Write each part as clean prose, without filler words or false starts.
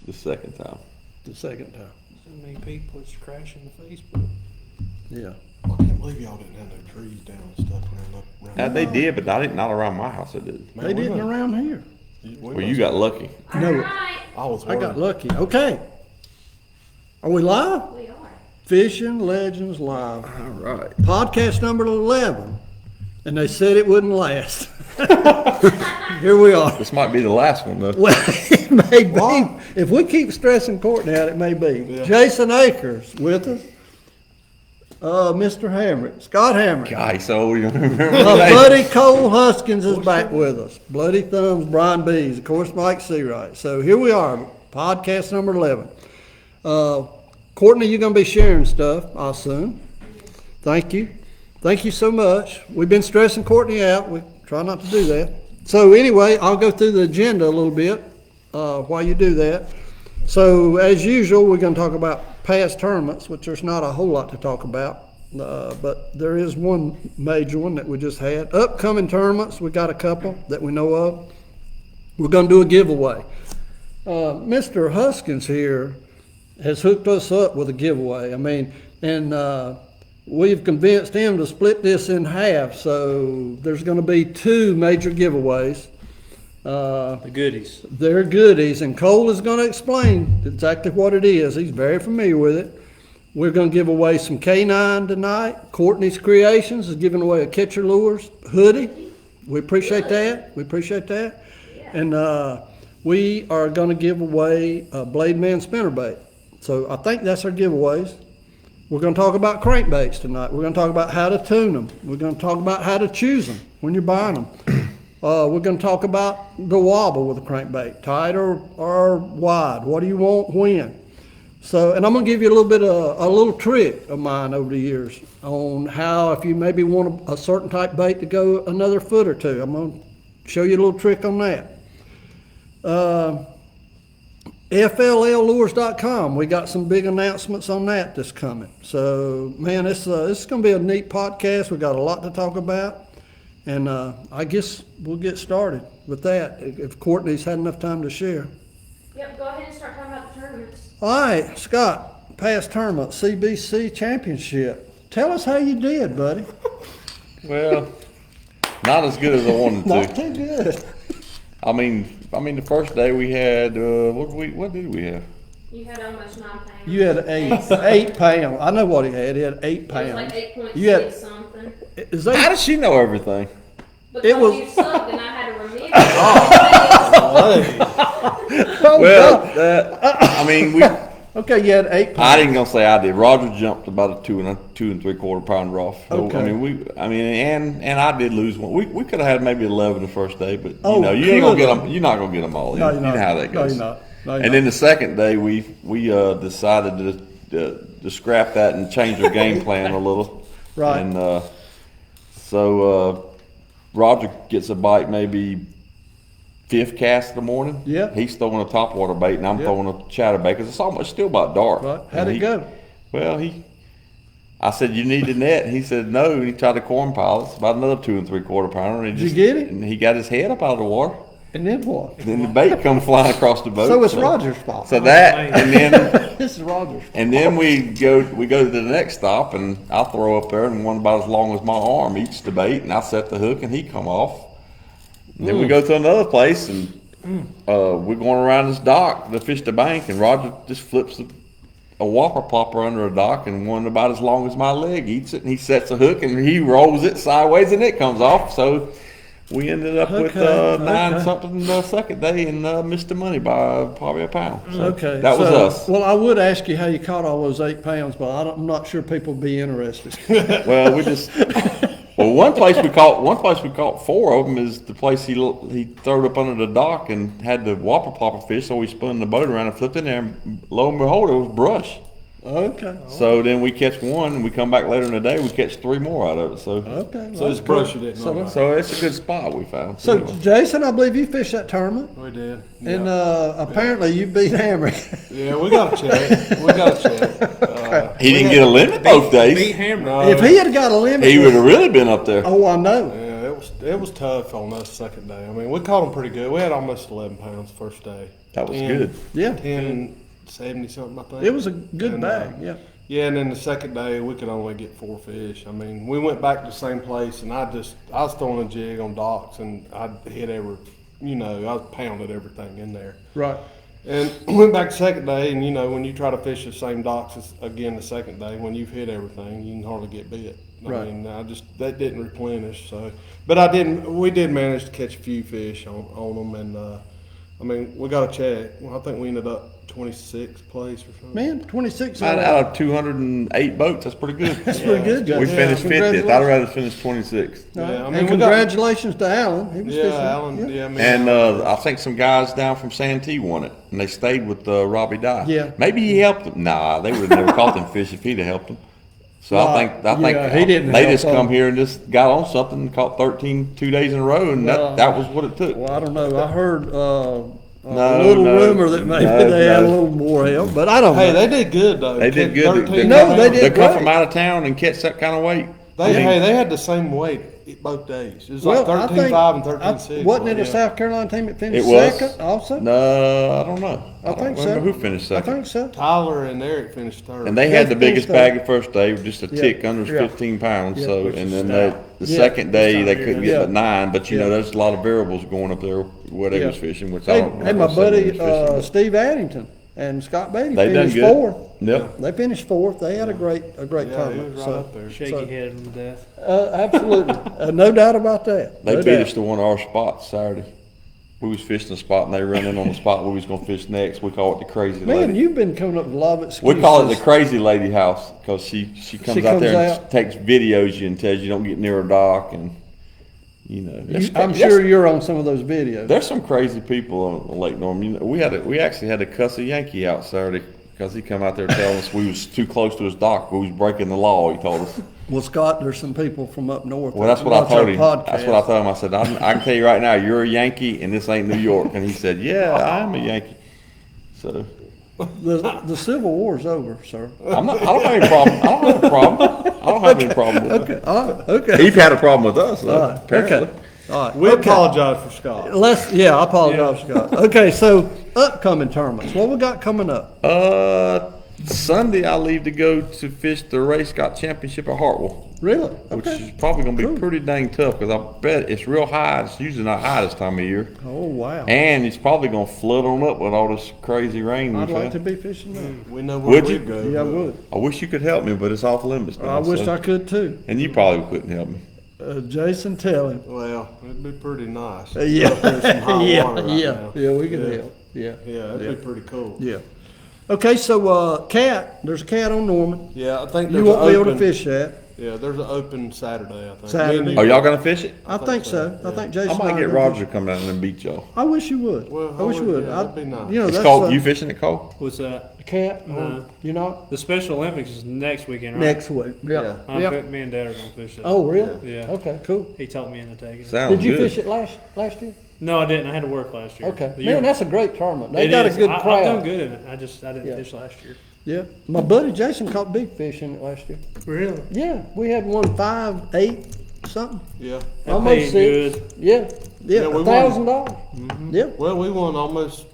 The second time. So many people, it's crashing the Facebook. Yeah. I can't believe y'all didn't have no trees down and stuff around. They did, but not around my house. They did. They didn't around here. Well, you got lucky. No, I got lucky. Okay. Are we live? We are. Fishing Legends Live. All right. Podcast number 11. And they said it wouldn't last. Here we are. This might be the last one, though. Well, it may be. If we keep stressing Courtney out, it may be. Yeah. Jason Akers with us. Mr. Hamrick, Scott Hamrick. God, so you don't remember Buddy Cole Huskins is back with us. Bloody Thumbs, Brian Bees, of course, Mike Seawright. So here we are, podcast number 11. Courtney, you're going to be sharing stuff, I assume. Thank you. Thank you so much. We've been stressing Courtney out. We try not to do that. So anyway, I'll go through the agenda a little bit while you do that. So as usual, we're going to talk about past tournaments, which there's not a whole lot to talk about. But there is one major one that we just had. Upcoming tournaments, we got a couple that we know of. We're going to do a giveaway. Mr. Huskins here has hooked us up with a giveaway. I mean, and we've convinced him to split this in half. So there's going to be two major giveaways. The goodies. They're goodies, and Cole is going to explain exactly what it is. He's very familiar with it. We're going to give away some K9 tonight. Courtney's Creations is giving away a Catcher Lures hoodie. We appreciate that. We appreciate that. And we are going to give away a Blade Man spinnerbait. So I think that's our giveaways. We're going to talk about crankbaits tonight. We're going to talk about how to tune them. We're going to talk about how to choose them when you're buying them. We're going to talk about the wobble with a crankbait, tight or wide. What do you want when? So, and I'm going to give you a little bit of a little trick of mine over the years on how, if you maybe want a certain type bait to go another foot or two. I'm going to show you a little trick on that. FLLlures.com. We got some big announcements on that that's coming. So, man, this is going to be a neat podcast. We got a lot to talk about. And I guess we'll get started with that if Courtney's had enough time to share. Yep, go ahead and start talking about the tournaments. All right, Scott, past tournament, CBC Championship. Tell us how you did, buddy. Well, not as good as I wanted to. Not too good. I mean, the first day we had what did we have? You had almost 9 pounds. You had 8 pounds. I know what he had. He had 8 pounds. It was like 8.6 You had- something. Is that, How does she know everything? Because was- you sucked and I had to remember. oh, Well, God. I mean, we. Okay, you had 8 pounds. I didn't gonna say I did. Roger jumped about a 2 3/4 pounder off. So, Okay. I mean, and I did lose one. We could have had maybe 11 the first day, but Oh, you ain't gonna get coulda. them. You're not gonna get them all. No, You you're know not. how that goes. No, you're not. No, you're And not. then the second day, we decided to scrap that and change our game plan a little. Right. And so Roger gets a bite maybe 5th cast of the morning. Yeah. He's throwing a topwater bait, and I'm Yeah. throwing a chatterbait because it's still about dark. Right. How'd And it go? Well, I said, you need a net. He said, no. And he tried a corn pile. It's about another 2 3/4 pounder. And Did you get it? And he got his head up out of the water. And then what? And then the bait come flying across the boat. So it's Roger's fault. So that, and then This is Roger's fault. and then we go to the next stop, and I throw up there, and one about as long as my arm eats the bait, and I set the hook, and he come off. And then we go to another place, and we're going around this dock to fish the bank, and Roger just flips a whopper plopper under a dock, and one about as long as my leg eats it, and he sets a hook, and he rolls it sideways, and it comes off. So we ended up with Okay, 9 okay. something the second day, and missed the money by probably a pound. So Okay. that was so- us. Well, I would ask you how you caught all those 8 pounds, but I'm not sure people would be interested. Well, one place we caught 4 of them is the place he threw it up under the dock and had the whopper plopper fish, so we spun the boat around and flipped in there, and lo and behold, it was brush. Okay. So then we catch one, and we come back later in the day, we catch 3 more out of it. So Okay. So it's brush you didn't know so it's a good spot we found. So, Anyway. Jason, I believe you fished that tournament, We did. and apparently you beat Hammer. Yeah, we got to check. We got to check. He didn't get a limit both Beat days. Hammer. No, If he had got a limit, He would have really been up there. oh, I know. Yeah, it was tough on us second day. I mean, we caught them pretty good. We had almost 11 pounds first day. That was 10 good. Yeah. 10.70 something, I think. It was a good And, bag, yeah. Yeah, and then the second day we could only get 4 fish. I mean, we went back to the same place, and I was throwing a jig on docks, and I hit I pounded everything in there. Right. And went back the second day, and when you try to fish the same docks again the second day, when you've hit everything, you can hardly get bit. Right. I mean, that didn't replenish. So, but we did manage to catch a few fish on them, and I mean, we got a check. Well, I think we ended up 26th place or something. Man, 26 Out of 208 boats, that's pretty good. That's pretty good, Joe. We finished 50th. I'd rather finish 26th. Yeah, I And mean, we got, congratulations to Alan. He was yeah, fishing. Alan. Yeah, I mean, And I think some guys down from Santee won it, and they stayed with Robbie Dye. Yeah. Maybe he helped them. Nah, they would have never caught them fish if he'd have helped them. So I think yeah, he didn't they help just come them. here and just got on something and caught 13 2 days in a row, and Well, that was what it took. Well, I don't know. I heard a No, little no, rumor that maybe no, they had a no. little more help, but I don't hey, know. they did good though. They did Kept good. 13 No, they pounds. did They come great. from out of town and catch that kind of weight. They had the same weight both days. It was like I 13.5 and I- 13.6. Wasn't it a yeah. South Carolina team that finished It was. second also? No, I don't know. I think don't so. remember who finished I second. think so. Tyler and Eric finished third. And they Yeah, had the finished biggest third. bag the first day, just a Yeah. tick under Yeah. 15 pounds. Yeah. So, Which and is then stout. the Yeah. second day This they time couldn't year. get but 9. But Yeah. there's a lot of variables going up there where they Yeah. was fishing, which I Hey, don't hey, know my if they buddy was fishing. Steve Addington and Scott Beatty They done finished good. fourth. Yep. They finished fourth. They had a great yeah, he tournament. was right So, up there. Shaky So- headed them to death. absolutely, no doubt about that. They No beat doubt. us to one of our spots Saturday. We was fishing a spot and they run in on the spot we was gonna fish next. We call it the crazy Man, lady. you've been coming up with a lot of excuses. We call it the crazy lady house because she comes out comes there and out. takes videos you and tells you don't get near a dock and I'm sure you're on some of those videos. There's some crazy people on Lake Norman. We actually had to cuss a Yankee out Saturday because he come out there telling us we was too close to his dock. We was breaking the law. He told us. Well, Scott, there's some people from up north. Well, that's that what I watch our told him. That's what I podcast. told him. I said I can tell you right now, you're a Yankee and this ain't New York. And he said, yeah, I am a Yankee. So The Civil War's over, sir. I don't have any problem. I don't have a problem. I don't have any problem with Okay, all right, okay. He's had a problem with us, All though, right, apparently. okay. All right. We okay. apologize for Scott. I apologize, Scott. Okay, so upcoming tournaments. What we got coming up? Sunday I leave to go to fish the Ray Scott Championship at Hartwell. Really? Which Okay. is probably going to be Cool. pretty dang tough because I bet it's real high. It's usually not high this time of year. Oh, wow. And it's probably going to flood on up with all this crazy rain I'd we've like had. to be fishing there. We know where Would you? we go. Yeah, I would. I wish you could help me, but it's off limits now. I wish so- I could too. And you probably couldn't help me. Jason, tell him. Well, it'd be pretty nice. Yeah, There's some high yeah, water right yeah, now. yeah. We can Yeah. help. Yeah, Yeah, that'd be pretty cool. yeah. Okay, so cat. There's a cat on Norman. Yeah, I think You there's won't an be able to open, fish that. Yeah, there's an open Saturday, I think. Saturday. Me and Are you- y'all going to fish it? I think so. I think Jason. I might and get are gonna Roger to come down and beat y'all. I wish you would. Well, I wish you would. yeah, that'd be nice. You know, It's that's cold. You fishing it cold? What's that? cat. No. You not The Special Olympics is next weekend, right? next week. Yeah. I'm Yeah. me and Dad are gonna fish it. Oh, really? Yeah. Okay, cool. He talked me into taking it. Sounds Did you good. fish it last year? No, I didn't. I had to work last year. Okay. The year- Man, that's a great tournament. They It got is. a good I've crowd. done good in it. I didn't Yeah. fish last year. Yeah. My buddy Jason caught big fish in it last year. Really? Yeah. We had one 5, 8, something. Yeah. That Almost paid 6. good. Yeah. Yeah. Yeah, we won. $1,000. Yeah. Well, we won almost.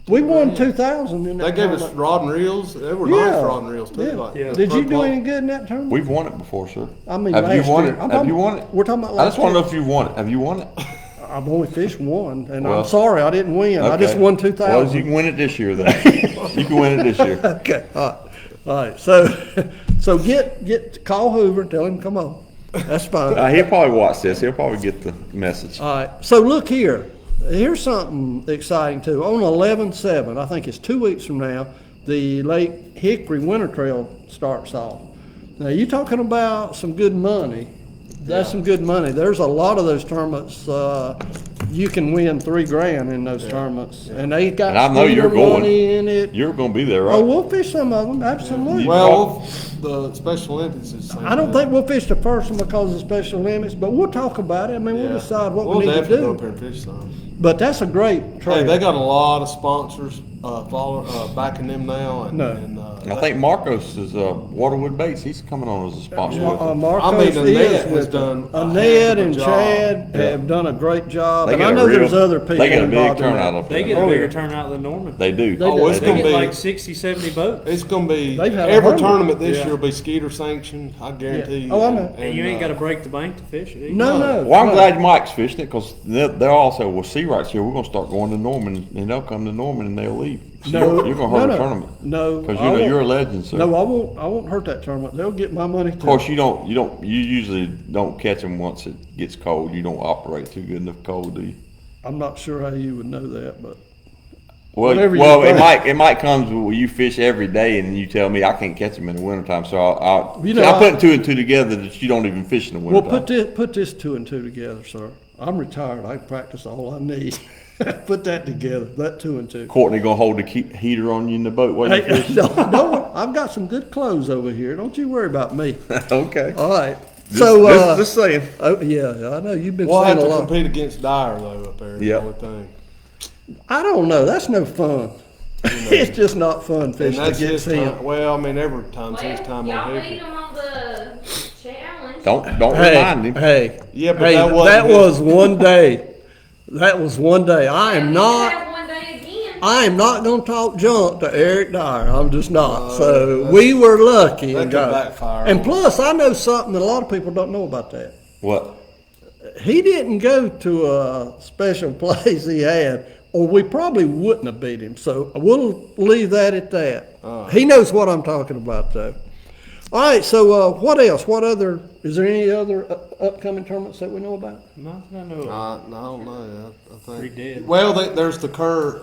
We won 2,000 in that They gave us tournament. rod and reels. They were Yeah. nice rod and reels too. Yeah. Like, Yeah. Did you do pro- any good in that tournament? We've won it before, sir. I mean, Have you last won year. it? I'm Have talking- you won it? We're talking about I last just want to year. know if you won it. Have you won it? I've only fished one, and Well, I'm sorry I didn't win. I just Okay. won Well, you 2,000. can win it this year, then. You can win it this year. Okay, all right. So, so call Hoover and tell him come on. That's fine. He'll probably watch this. He'll probably get the message. All right. So look here. Here's something exciting too. On 11/7, I think it's 2 weeks from now, the Lake Hickory Winter Trail starts off. Now you're talking about some good money. That's some good money. There's a lot of those tournaments. You can win $3,000 in those tournaments, and they got And I know you're feeder going. money in it. You're going to be there, Oh, right? we'll fish some of them, absolutely. Well, the Special Olympics is. the same I don't thing. think we'll fish the first one because of special limits, but we'll talk about it. I mean, we'll Yeah. decide what We'll we need to definitely go up do. there and fish some. But that's a great trail. Hey, they got a lot of sponsors backing them now. And, No. and, I think Marcos is, Waterwood Baits, he's coming on as a sponsor. Marcos Annette is has with done a Annette heck of a and job. Chad have done a great job, They and get I a know real- there's other people They get a big involved in turnout that. up They there. get a Oh, bigger yeah. turnout than Norman. They do. They Oh, do. it's They gonna get be like 60, 70 boats. It's gonna be They've had every 100. tournament this Yeah. year will be skeeter sanctioned. I guarantee you. Oh, I know. And you ain't got to break the bank to fish it either. No. Well, I'm no. glad Mike's fishing it, because they're also, well, sea rights here, we're gonna start going to Norman, and they'll come to Norman and they'll leave. So No, you're gonna hurt no, a no. tournament. No, Because I won't. you're a legend, sir. No, I won't hurt that tournament. They'll get my money too. Of course, you usually don't catch them once it gets cold. You don't operate too good enough cold, do you? I'm not sure how you would know that, but Well, Whatever you well, think. it might come where you fish every day, and you tell me I can't catch them in the wintertime. So I'll You know, I'm putting two and two together that you don't even fish in the well, wintertime. put this 2 and 2 together, sir. I'm retired. I practice all I need. Put that together. That 2 and 2. Courtney gonna hold the heater on you in the boat while you Hey, fish. no, I've got some good clothes over here. Don't you worry about me. Okay. All right. So, just saying. oh yeah, I know you've been We'll saying have a to lot. compete against Dyer though up there. Yep. The only thing. I don't know. That's no fun. It's just not fun And fishing that's against his him. time. Well, I mean, every time's his Well, time y'all on beat Hickory. them on the challenge. Don't remind him. Hey, Yeah, but hey, that wasn't that his- was one day. That was one day. I am You not. have one day again. I am not going to talk junk to Eric Dyer. I'm just not. So we were lucky. that and could got- backfire And on plus, I know something that a lot of people don't know about that. What? He didn't go to a special place he had, or we probably wouldn't have beat him. So we'll leave that at that. He knows what I'm talking about, though. All right. So what else? What other? Is there any other upcoming tournaments that we know about? Not that I know of. I don't know. I think. Pretty dead. Well, there's the Kerr,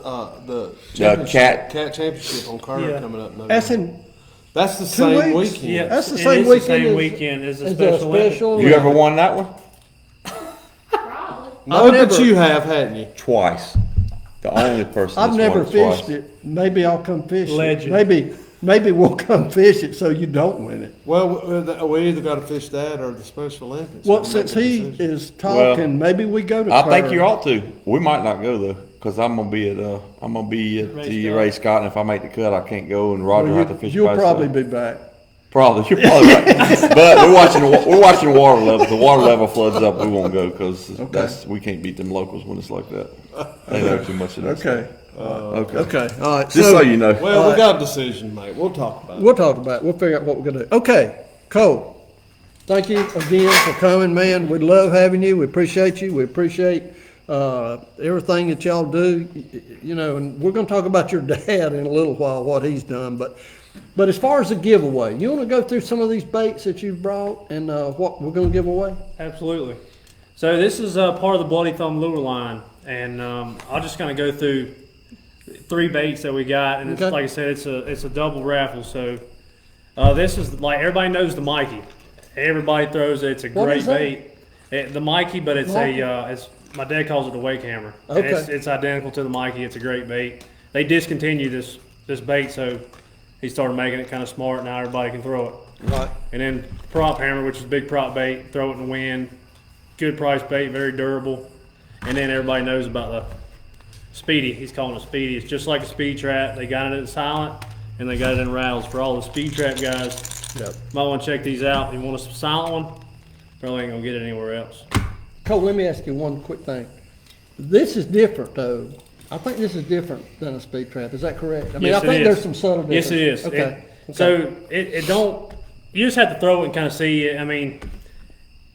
the cat. championship on Kerr Yeah. coming up. in That's November. in That's the 2 same weeks? weekend. Yeah, That's the it same is weekend The same as- weekend as the as a special Olympics. special- You ever won that one? Probably. No, I've but never- you have, hadn't you? Twice. The only person. I've that's never won it twice. fished it. Maybe I'll come fish Legend. it. Maybe we'll come fish it so you don't win it. Well, we either got to fish that or the Special Olympics. Well, We'll since make a he decision. is talking, maybe we go to I think Kerr. you ought to. We might not go though, because I'm gonna be at Ray the Scott. Ray Scott, and if I make the cut, I can't go, and Roger will have to fish. You'll by probably himself. be back. Probably, you're probably right. But we're watching the water level. If the water level floods up, we won't go because we can't beat them locals when it's like that. They know too much of that. Okay. Okay. Okay. All right. Just so you know. Well, we got a decision, mate. We'll talk about it. We'll talk about it. We'll figure out what we're gonna do. Okay, Cole. Thank you again for coming, man. We love having you. We appreciate you. We appreciate everything that y'all do. You know, and we're gonna talk about your dad in a little while, what he's done. But as far as the giveaway, you want to go through some of these baits that you've brought and what we're gonna give away? Absolutely. So this is part of the Bloody Thumb lure line, and I'll just kind of go through 3 baits that we got, and it's, Okay. like I said, it's a double raffle. So this is like everybody knows the Mikey. Everybody throws it. It's a What great is that? bait. The Mikey, but it's Mikey? it's my dad calls it the wake hammer. And Okay. it's identical to the Mikey. It's a great bait. They discontinued this bait, so he started making it kind of smart. Now everybody can throw it. Right. And then prop hammer, which is a big prop bait, throw it in the wind. Good price bait, very durable. And then everybody knows about the Speedy. He's calling it Speedy. It's just like a speed trap. They got it in silent and they got it in rattles. For all the speed trap guys, Yep. might want to check these out. If you want a silent one, probably ain't gonna get it anywhere else. Cole, let me ask you one quick thing. This is different, though. I think this is different than a speed trap. Is that correct? I mean, Yes, I it think is. there's some subtle Yes, differences. it is. Okay. So it don't. You just have to throw it and kind of see it. I mean,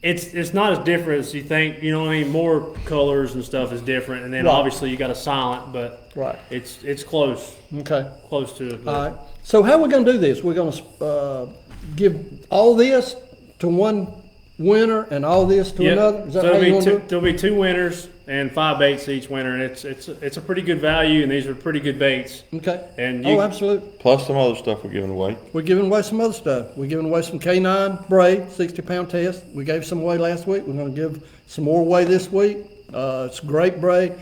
it's not as different as you think. You know what I mean? More colors and stuff is different, and then Right. obviously you got a silent, but Right. it's close Okay. to it. All right. So how are we going to do this? We're going to give all this to one winner and all this to Yep. another? Is that So how you want to do it? there'll be 2 winners and 5 baits each winner, and it's a pretty good value, and these are pretty good baits. Okay. And Oh, you, absolutely. Plus some other stuff we're giving away. We're giving away some other stuff. We're giving away some K9 braid, 60-pound test. We gave some away last week. We're going to give some more away this week. It's great braid.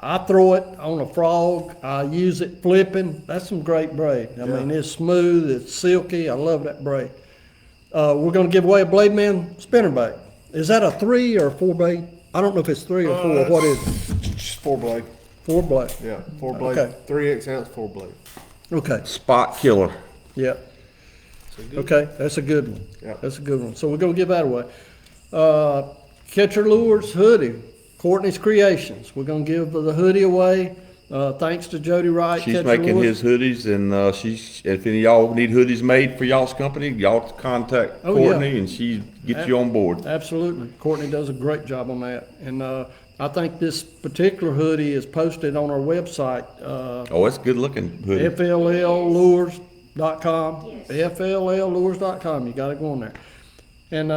I throw it on a frog. I use it flipping. That's some great braid. I mean, it's smooth. It's silky. I love that braid. We're going to give away a Blade Man spinnerbait. Is that a 3 or a 4 bait? I don't know if it's 3 or 4. What is it? Just 4 blade. 4 blade. Yeah, 4 blade, Okay. 3/8 ounce, 4 blade. Okay, Spot killer. yeah. Okay, that's a good one. Yeah. That's a good one. So we're gonna give that away. Catcher Lures hoodie, Courtney's Creations. We're gonna give the hoodie away. Thanks to Jody Wright. She's Catcher making Lures. his hoodies, and if any of y'all need hoodies made for y'all's company, y'all contact Oh, yeah. Courtney, and she get you on board. Absolutely. Courtney does a great job on that. And I think this particular hoodie is posted on our website, Oh, it's good looking hoodie. FLLlures.com. Yes. FLLlures.com. You got to go on there. And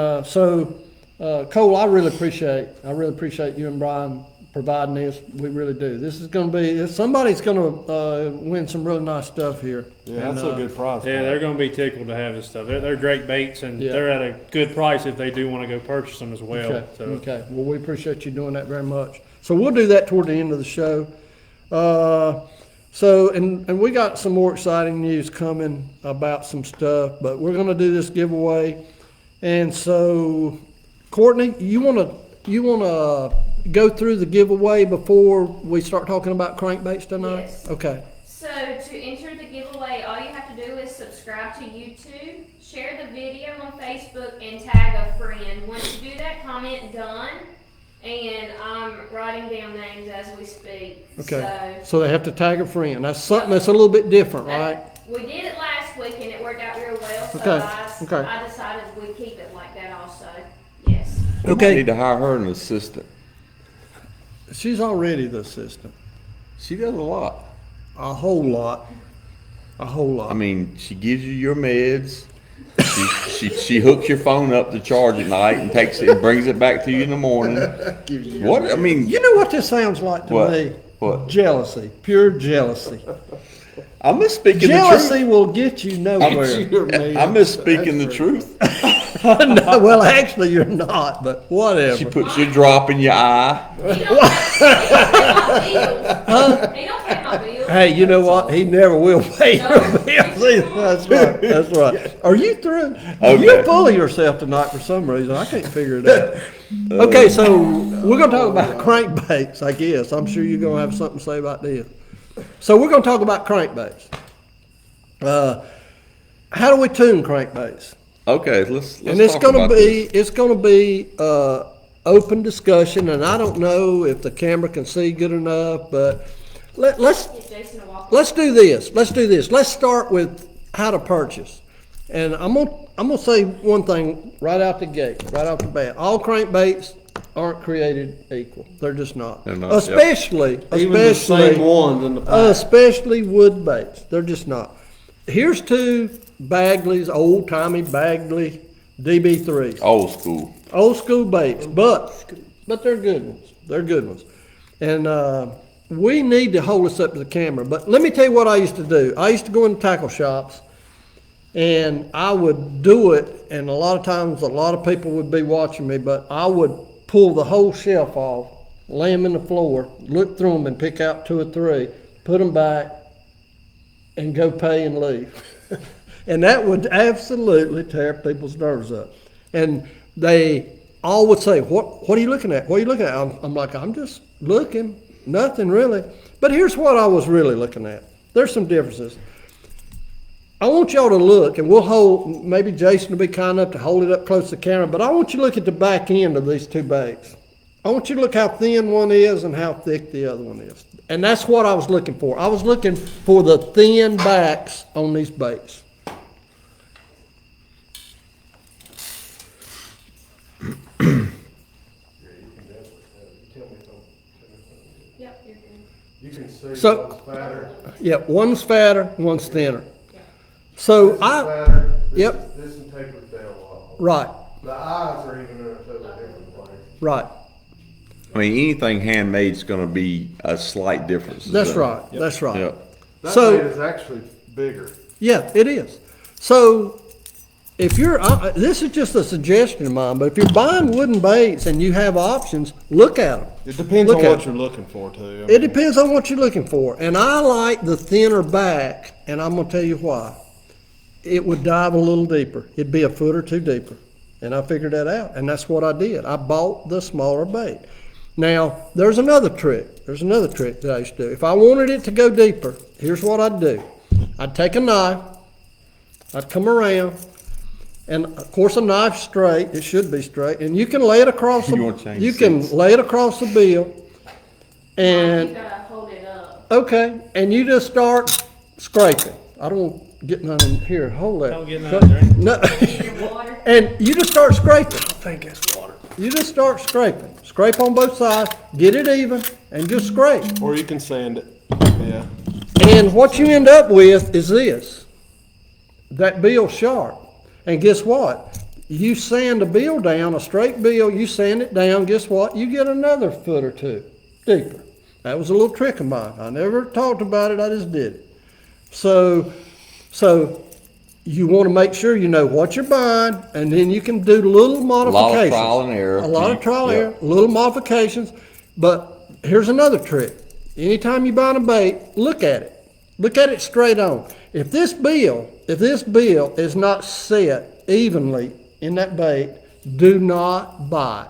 Cole, I really appreciate you and Brian providing this. We really do. This is going to be, somebody's going to win some really nice stuff here. Yeah, And, that's a good prize. Yeah, they're going to be tickled to have this stuff. They're great baits, and Yeah. they're at a good price if they do want to go purchase them as well. Okay, So okay. Well, we appreciate you doing that very much. So we'll do that toward the end of the show. And we got some more exciting news coming about some stuff, but we're gonna do this giveaway. And so, Courtney, you wanna go through the giveaway before we start talking about crankbaits tonight? Yes. Okay, So to enter the giveaway, all you have to do is subscribe to YouTube, share the video on Facebook, and tag a friend. Once you do that, comment done, and I'm writing down names as we speak. okay. So they have to tag a friend. That's something that's a little bit different, right? We did it last week and it worked out real well, so Okay, I okay. decided we'd keep it like that also. Yes. We Okay. need to hire her an assistant. She's already the assistant. She does a lot. A whole lot. A whole lot. I mean, she gives you your meds. She hooks your phone up to charge at night and takes it and brings it back to you in the morning. What? I mean, You know what this sounds like to What? me? What? Jealousy, pure jealousy. I'm misspeaking the truth. Jealousy will get you nowhere. I'm misspeaking the truth. No, well, actually, you're not, but whatever. She puts your drop in your eye. He don't pay my bills. He don't pay my bills. Hey, you know what? He never will pay your bills either. That's right. That's right. Are you through? Okay. You're full of yourself tonight for some reason. I can't figure it out. Okay, so we're going to talk about crankbaits, I guess. I'm sure you're going to have something to say about this. So we're going to talk about crankbaits. How do we tune crankbaits? Okay, let's And it's talk gonna about be, this. it's gonna be, open discussion, and I don't know if the camera can see good enough, but let's Get Jason to walk. Let's do this. Let's start with how to purchase. And I'm gonna say one thing right out the gate, right out the bat. All crankbaits aren't created equal. They're just not. They're not, yep. Especially Even the same ones in the pack. especially wood baits. They're just not. Here's two Bagley's, old timey Bagley DB3s. Old school. Old school baits, but they're good ones. They're good ones. And we need to hold this up to the camera. But let me tell you what I used to do. I used to go into tackle shops, and I would do it, and a lot of times a lot of people would be watching me, but I would pull the whole shelf off, lay them in the floor, look through them and pick out 2 or 3, put them back, and go pay and leave. And that would absolutely tear people's nerves up. And they all would say, what are you looking at? What are you looking at? I'm like, I'm just looking, nothing really. But here's what I was really looking at. There's some differences. I want y'all to look, and we'll hold, maybe Jason will be kind enough to hold it up close to the camera, but I want you to look at the back end of these 2 baits. I want you to look how thin one is and how thick the other one is. And that's what I was looking for. I was looking for the thin backs on these baits. Yep, you're good. You can see So- one's fatter. Yeah, one's fatter, one's thinner. So This is I, fatter. Yep. This one tapers down a lot. right, The eyes are even in a totally different place. right. I mean, anything handmade's going to be a slight difference. That's isn't it? right, that's right. Yep. That So- bait is actually bigger. Yeah, it is. So if you're, this is just a suggestion of mine, but if you're buying wooden baits and you have options, look at them. It depends Look on at what it. you're looking for too. It depends on what you're looking for. And I like the thinner back, and I'm gonna tell you why. It would dive a little deeper. It'd be a foot or 2 deeper. And I figured that out, and that's what I did. I bought the smaller bait. Now, there's another trick. There's another trick that I used to do. If I wanted it to go deeper, here's what I'd do. I'd take a knife, I'd come around, and of course a knife's straight, it should be straight, and you can lay it across You wanna change you can seats. lay it across the bill, and You gotta hold it up. okay, and you just start scraping. I don't want to get none in here. Hold that. Don't get none, drink. No. Your water. And you just start scraping. I think that's water. You just start scraping. Scrape on both sides, get it even, and just scrape. Or you can sand it. Yeah. And what you end up with is this. That bill sharp. And guess what? You sand a bill down, a straight bill, you sand it down, guess what? You get another foot or two deeper. That was a little trick of mine. I never talked about it, I just did it. So you want to make sure you know what you're buying, and then you can do little A modifications. lot of trial and error. A lot of trial and Yeah. error, little modifications. But here's another trick. Anytime you buy a bait, look at it. Look at it straight on. If this bill is not set evenly in that bait, do not bite,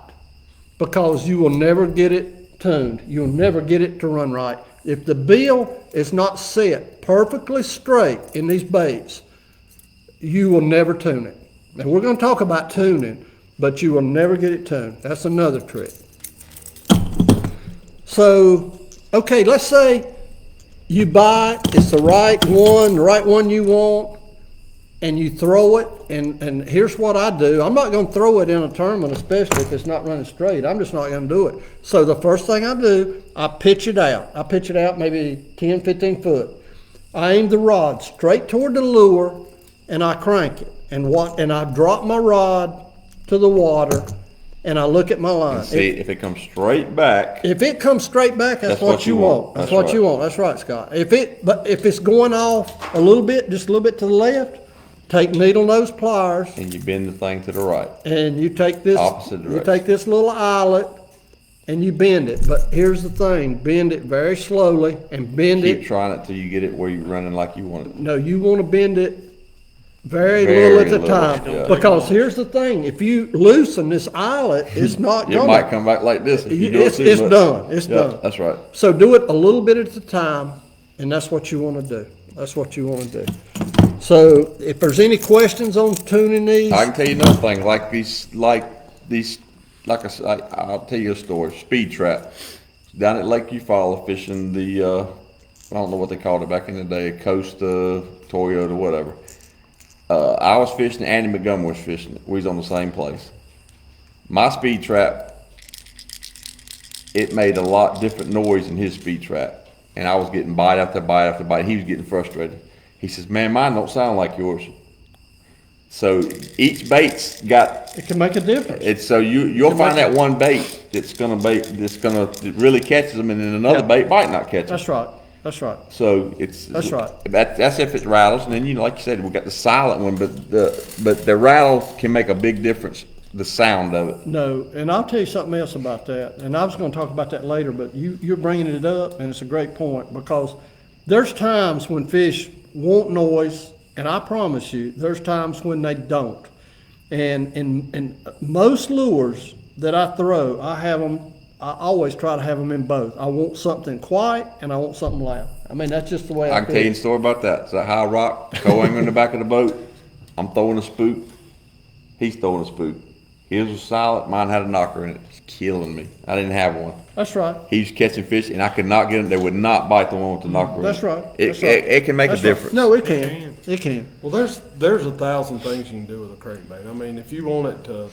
because you will never get it tuned. You'll never get it to run right. If the bill is not set perfectly straight in these baits, you will never tune it. And we're going to talk about tuning, but you will never get it tuned. That's another trick. So, okay, let's say you buy it, it's the right one you want, and you throw it, and here's what I do. I'm not going to throw it in a tournament, especially if it's not running straight. I'm just not going to do it. So the first thing I do, I pitch it out. I pitch it out maybe 10, 15 foot. I aim the rod straight toward the lure, and I crank it. And I drop my rod to the water, and I look at my line. And see, if it comes straight back, If it comes straight back, that's what you want. That's what you want. That's right, Scott. But if it's going off a little bit, just a little bit to the left, take needle nose pliers, and you bend the thing to the right. and you take this. Opposite You direction. take this little eyelet, and you bend it. But here's the thing: bend it very slowly, and bend Keep it. trying it till you get it where you're running like you want it. No, you want to bend it very Very little at a little, time. yeah. Because here's the thing: if you loosen this eyelet, it's not It going. might come back like this if you do it It's, too it's much. done. It's Yeah, done. that's right. So do it a little bit at a time, and that's what you want to do. That's what you want to do. So if there's any questions on tuning these, I can tell you another thing, like I'll tell you a story. Speed trap down at Lake Eufaula, fishing the I don't know what they called it back in the day, Costa, Toyota, whatever. I was fishing, Andy Montgomery was fishing. We was on the same place. My speed trap, it made a lot different noise than his speed trap, and I was getting bite after bite after bite. He was getting frustrated. He says, "Man, mine don't sound like yours." So each bait's got it can make a difference. it's so you'll find that one bait that really catches them, and then another Yeah. bait might not catch them. That's right. That's right. So it's That's right. That's if it rattles, and then like you said, we got the silent one, but the rattle can make a big difference. The sound of it. No, and I'll tell you something else about that. And I was going to talk about that later, but you're bringing it up, and it's a great point, because there's times when fish want noise, and I promise you, there's times when they don't. And in most lures that I throw, I always try to have them in both. I want something quiet, and I want something loud. I mean, that's just the way I I can tell you a feel. story about that. It's a high rock, co-anchor in the back of the boat. I'm throwing a spook. He's throwing a spook. His was silent. Mine had a knocker in it. It's killing me. I didn't have one. That's right. He was catching fish, and I could not get them. They would not bite the one with the knocker in That's it. right. It, That's right. it can make That's a right. difference. No, it can. It can. Well, there's 1,000 things you can do with a crankbait. I mean, if you want it to,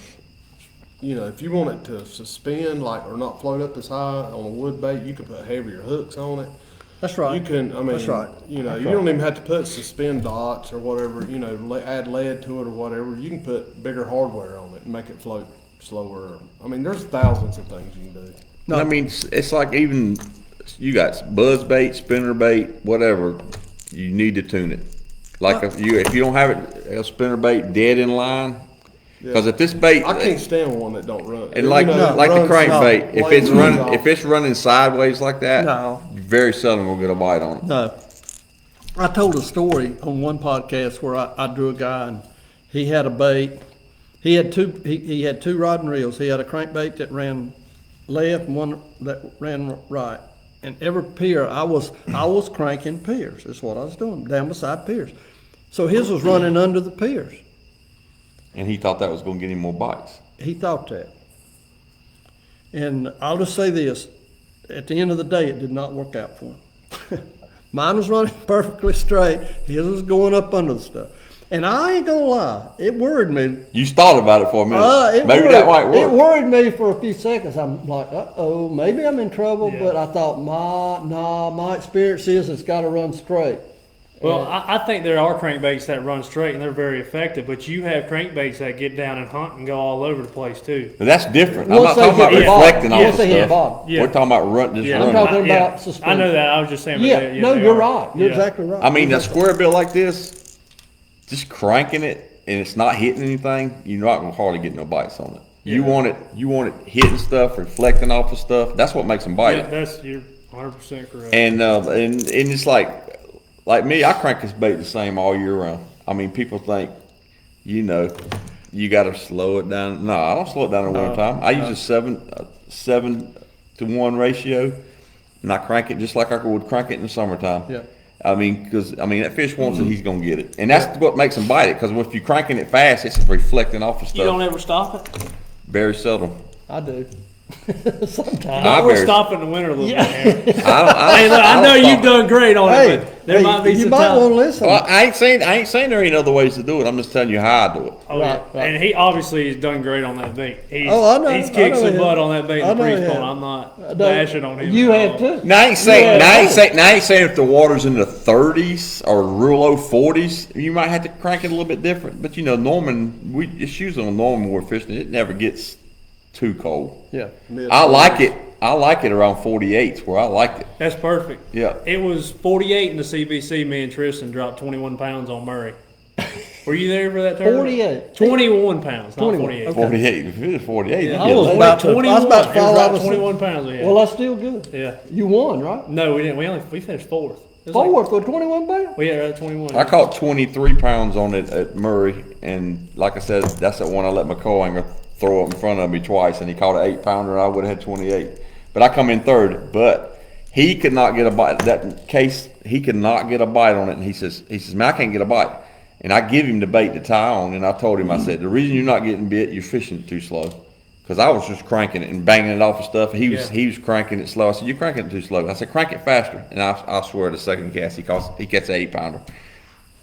if you want it to suspend or not float up as high on a wood bait, you can put heavier hooks on it. That's right. You can, That's right. you That's don't even have to put suspend dots or whatever, add lead to it or whatever. You can put bigger hardware on it and make it float slower. I mean, there's thousands of things you can do. No. I mean, it's like even you got buzz bait, spinner bait, whatever. You need to tune it. Like if you don't have it, a spinner bait dead in line, because if this bait, I can't stand one that don't run. and like the runs crankbait, if blades off. if it's running sideways like that, No. you very seldom will get a bite on it. No. I told a story on one podcast where I drew a guy, and he had a bait. He had two rod and reels. He had a crankbait that ran left and one that ran right. And every pier, I was cranking piers. That's what I was doing, down beside piers. So his was running under the piers. And he thought that was going to get him more bites. He thought that. And I'll just say this, at the end of the day, it did not work out for him. Mine was running perfectly straight. His was going up under the stuff. And I ain't gonna lie, it worried me. You thought about it for a minute. Maybe worried, that might work. It worried me for a few seconds. I'm like, uh-oh, maybe I'm in trouble. Yeah. But I thought, my experience is it's got to run straight. Well, I think there are crankbaits that run straight and they're very effective, but you have crankbaits that get down and hunt and go all over the place too. But that's different. Once I'm not they talking about hit the reflecting bottom. off Once the they hit the stuff. bottom. Yeah. We're talking about just Yeah. running. I'm talking Yeah. about I suspended. know that. I was just saying. but Yeah, they- no, they you're are. right. You're Yeah. exactly right. I mean, You're a square bill like this, just cranking it and it's not hitting anything, you're not gonna hardly get no bites on it. You want it hitting stuff, reflecting off of stuff. That's what makes them bite Yeah, it. you're 100% correct. And it's like me, I crank this bait the same all year round. I mean, people think, you got to slow it down. No, I don't slow it down in the winter time. I use a 7-to-1 ratio, and I crank it just like I would crank it in the summertime. Yeah. I mean, because that fish wants it, he's gonna get it, and that's what makes him bite it. Because if you're cranking it fast, it's reflecting off of stuff. You don't ever stop it? Very seldom. I do. Sometimes. I We're bear- stopping in the winter a little Yeah. bit. Aaron. I Hey, look, I don't know stop you've it. done great on Hey, it, but there might be you some might time. want to listen. Well, I ain't saying there ain't other ways to do it. I'm just telling you how I do it. Oh, yeah. Right. And he obviously has done great on that bait. He's, Oh, I know. He's I kicked know some he butt has. on that bait I in the know he pre-spawn. has. I'm not I know. bashing on him. You at have all. too. Now I ain't saying if the water's in the 30s or real low 40s, you might have to crank it a little bit different. But Norman, it's usually on Norman we're fishing. It never gets too cold. Yeah. I like it. I like it around 48s where I like it. That's perfect. Yeah. It was 48 in the CBC. Me and Tristan dropped 21 pounds on Murray. Were you there for that tournament? 48. 21 pounds, not 21. 48. Okay. 48. If it was 48, Yeah. you I get was it. about to- I was about to It fall was out about of 21 pounds we had. Well, that's still good. Yeah. You won, right? No, we didn't. We finished fourth. It was like- Forward for 21 pounds? we had at 21. I caught 23 pounds on it at Murray, and like I said, that's the one I let my co-angler throw up in front of me twice, and he caught an 8-pounder, and I would have had 28. But I come in third, but he could not get a bite. That case, he could not get a bite on it, and he says, man, I can't get a bite. And I give him the bait to tie on, and I told him, I said, the reason you're not getting bit, you're fishing too slow. Because I was just cranking it and banging it off of stuff. He was cranking it slow. I said, you're cranking it too slow. I said, crank it faster. And I swear the second cast, he catch an 8-pounder.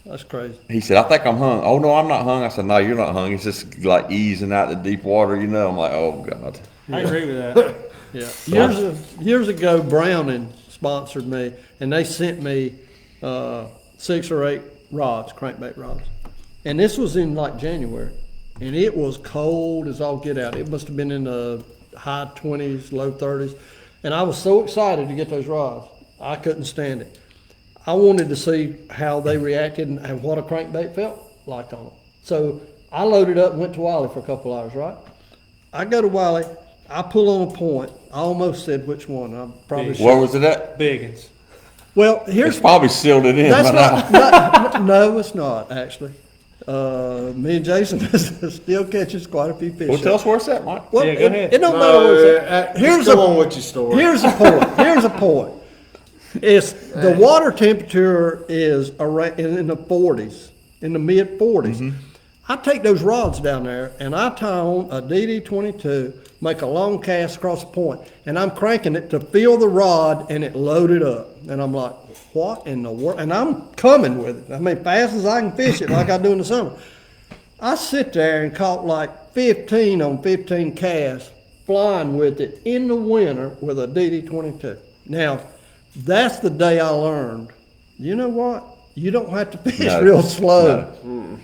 That's crazy. He said, I think I'm hung. Oh, no, I'm not hung. I said, no, you're not hung. It's just like easing out the deep water, I'm like, oh, God. I agree with that. Yeah. Years ago, Browning sponsored me, and they sent me 6 or 8 rods, crankbait rods. And this was in like January, and it was cold as all get out. It must have been in the high 20s, low 30s. And I was so excited to get those rods. I couldn't stand it. I wanted to see how they reacted and what a crankbait felt like on them. So I loaded up and went to Wiley for a couple hours, right? I go to Wiley, I pull on a point. I almost said which one. I probably should. Where was it at? Biggins. Well, here's It's probably sealed it in. that's by now. not, no, it's not actually. Me and Jason still catches quite a few fish. Well, tell us where it's at, Mike. Well, Yeah, go ahead. It don't matter where it's at. Here's go on with your story. Here's a point. Here's a point. It's the water temperature is around in the 40s, in the mid 40s. I take those rods down there and I tie on a DD22, make a long cast across the point, and I'm cranking it to feel the rod and it loaded up. And I'm like, what in the world? And I'm coming with it. I mean, fast as I can fish it like I do in the summer. I sit there and caught like 15 on 15 casts flying with it in the winter with a DD22. Now, that's the day I learned, you know what? You don't have to fish No. real slow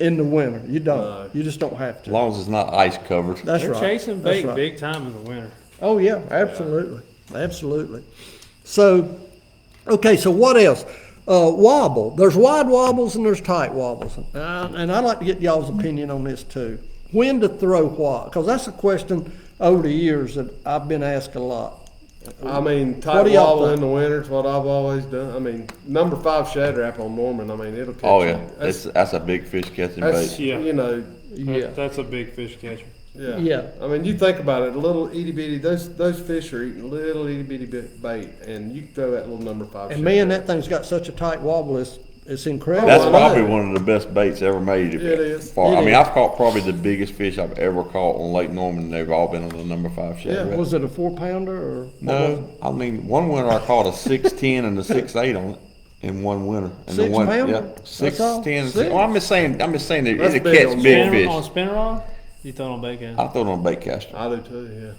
in the winter. You don't. You just don't have As to. long as it's not ice covered. That's They're right. chasing That's bait right. big time in the winter. Oh yeah, absolutely, absolutely. So, okay, so what else? Wobble. There's wide wobbles and there's tight wobbles, and I'd like to get y'all's opinion on this too. When to throw what? Because that's a question over the years that I've been asked a lot. I mean, What tight do y'all wobble think? in the winter is what I've always done. I mean, number 5 shad wrap on Norman. I mean, it'll catch Oh, you. yeah. That's a big fish catching That's bait. Yeah. you know, Yeah. That's a big fish catcher. Yeah. Yeah. I mean, you think about it, a little itty bitty, those fish are eating little itty bitty bait, and you throw that little number 5 And shad man, in. that thing's got such a tight wobble, it's incredible. That's I probably know. one of the best baits ever made. It is. I It mean, is. I've caught probably the biggest fish I've ever caught on Lake Norman. They've all been on the number 5 shad. Yeah, Red. Was it a 4-pounder or? what was No, I mean, one winter I caught a 6'10" and a 6'8" on it in one winter. And Six pounder? yeah, That's all? 6'10". Six? Well, I'm just saying that That's it'll big catch on big Spinner- fish. On a spinner rod? You throw it on bait cast? I throw it on a bait caster. I do too,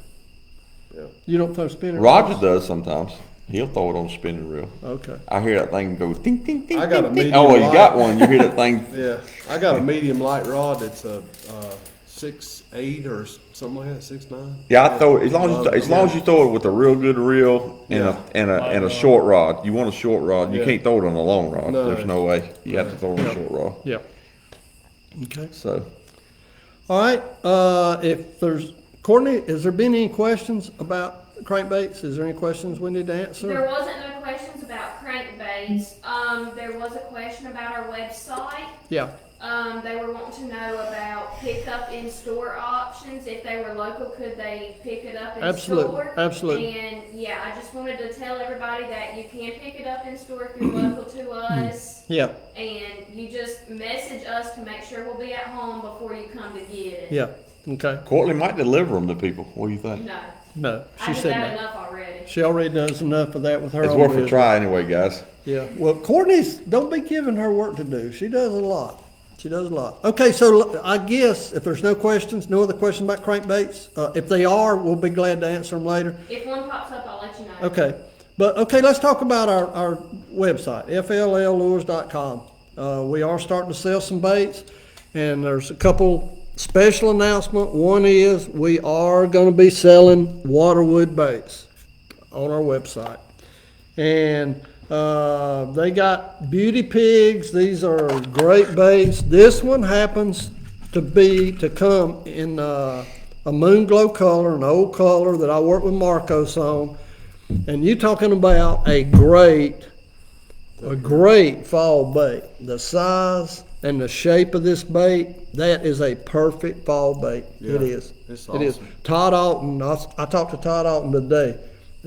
yeah. You don't throw spinner? Roger does sometimes. He'll throw it on a spinning reel. Okay. I hear that thing go ding ding ding. I got ding, a ding. medium Oh, well, you light. got one. You hear that thing? Yeah, I got a medium light rod that's a 6'8" or something like that, 6'9". Yeah, I throw it as long as you throw it with a real good reel and Yeah. a short rod. You want a short rod. You Yeah. can't throw it on a long rod. No. There's no way. You have to throw it on a short rod. Yeah. Okay. So All right, if there's, Courtney, has there been any questions about crankbaits? Is there any questions we need to There answer? wasn't no questions about crankbaits. There was a question about our website. Yeah, They were wanting to know about pickup in store options. If they were local, could they pick it up in Absolutely, store? absolutely. And yeah, I just wanted to tell everybody that you can pick it up in store if you're local to us. yeah, And you just message us to make sure we'll be at home before you come to get it. yeah, okay. Courtney might deliver them to people. What do you think? No, No, I she did said that no. enough already. She already does enough of that with her It's own worth a business. try anyway, guys. Yeah, well, Courtney's, don't be giving her work to do. She does a lot. She does a lot. Okay, so I guess if there's no questions, no other questions about crankbaits, if they are, we'll be glad to answer them later. If one pops up, I'll let you know. Okay, but, okay, let's talk about our website, FLLlures.com. We are starting to sell some baits, and there's a couple special announcement. One is we are gonna be selling waterwood baits on our website. And, they got beauty pigs. These are great baits. This one happens to come in, a moon glow color, an old color that I work with Marcos on. And you talking about a great fall bait. The size and the shape of this bait, that is a perfect fall bait. It Yeah, is. it's It is. awesome. Todd Alton, I talked to Todd Alton today.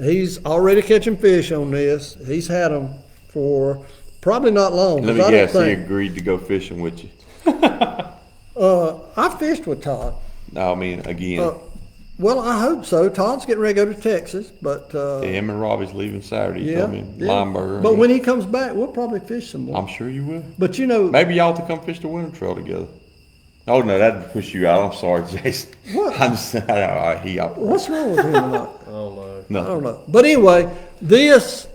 He's already catching fish on this. He's had them for probably not long. Let 'cause I me don't guess, he think, agreed to go fishing with you. I fished with Todd. No, I mean, again, Well, I hope so. Todd's getting ready to go to Texas, but, him and Robbie's leaving Saturday. You yeah. told me, yeah. Lineberger. But when he comes back, we'll probably fish some more. I'm sure you will. But you know, Maybe y'all to come fish the winter trail together. Oh no, that'd push you out. I'm sorry, Jason. What? I'm just, he operates. what's wrong with him tonight? I don't know. I Nothing. don't know. But anyway, this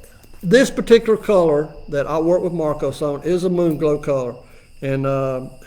particular color that I work with Marcos on is a moon glow color. And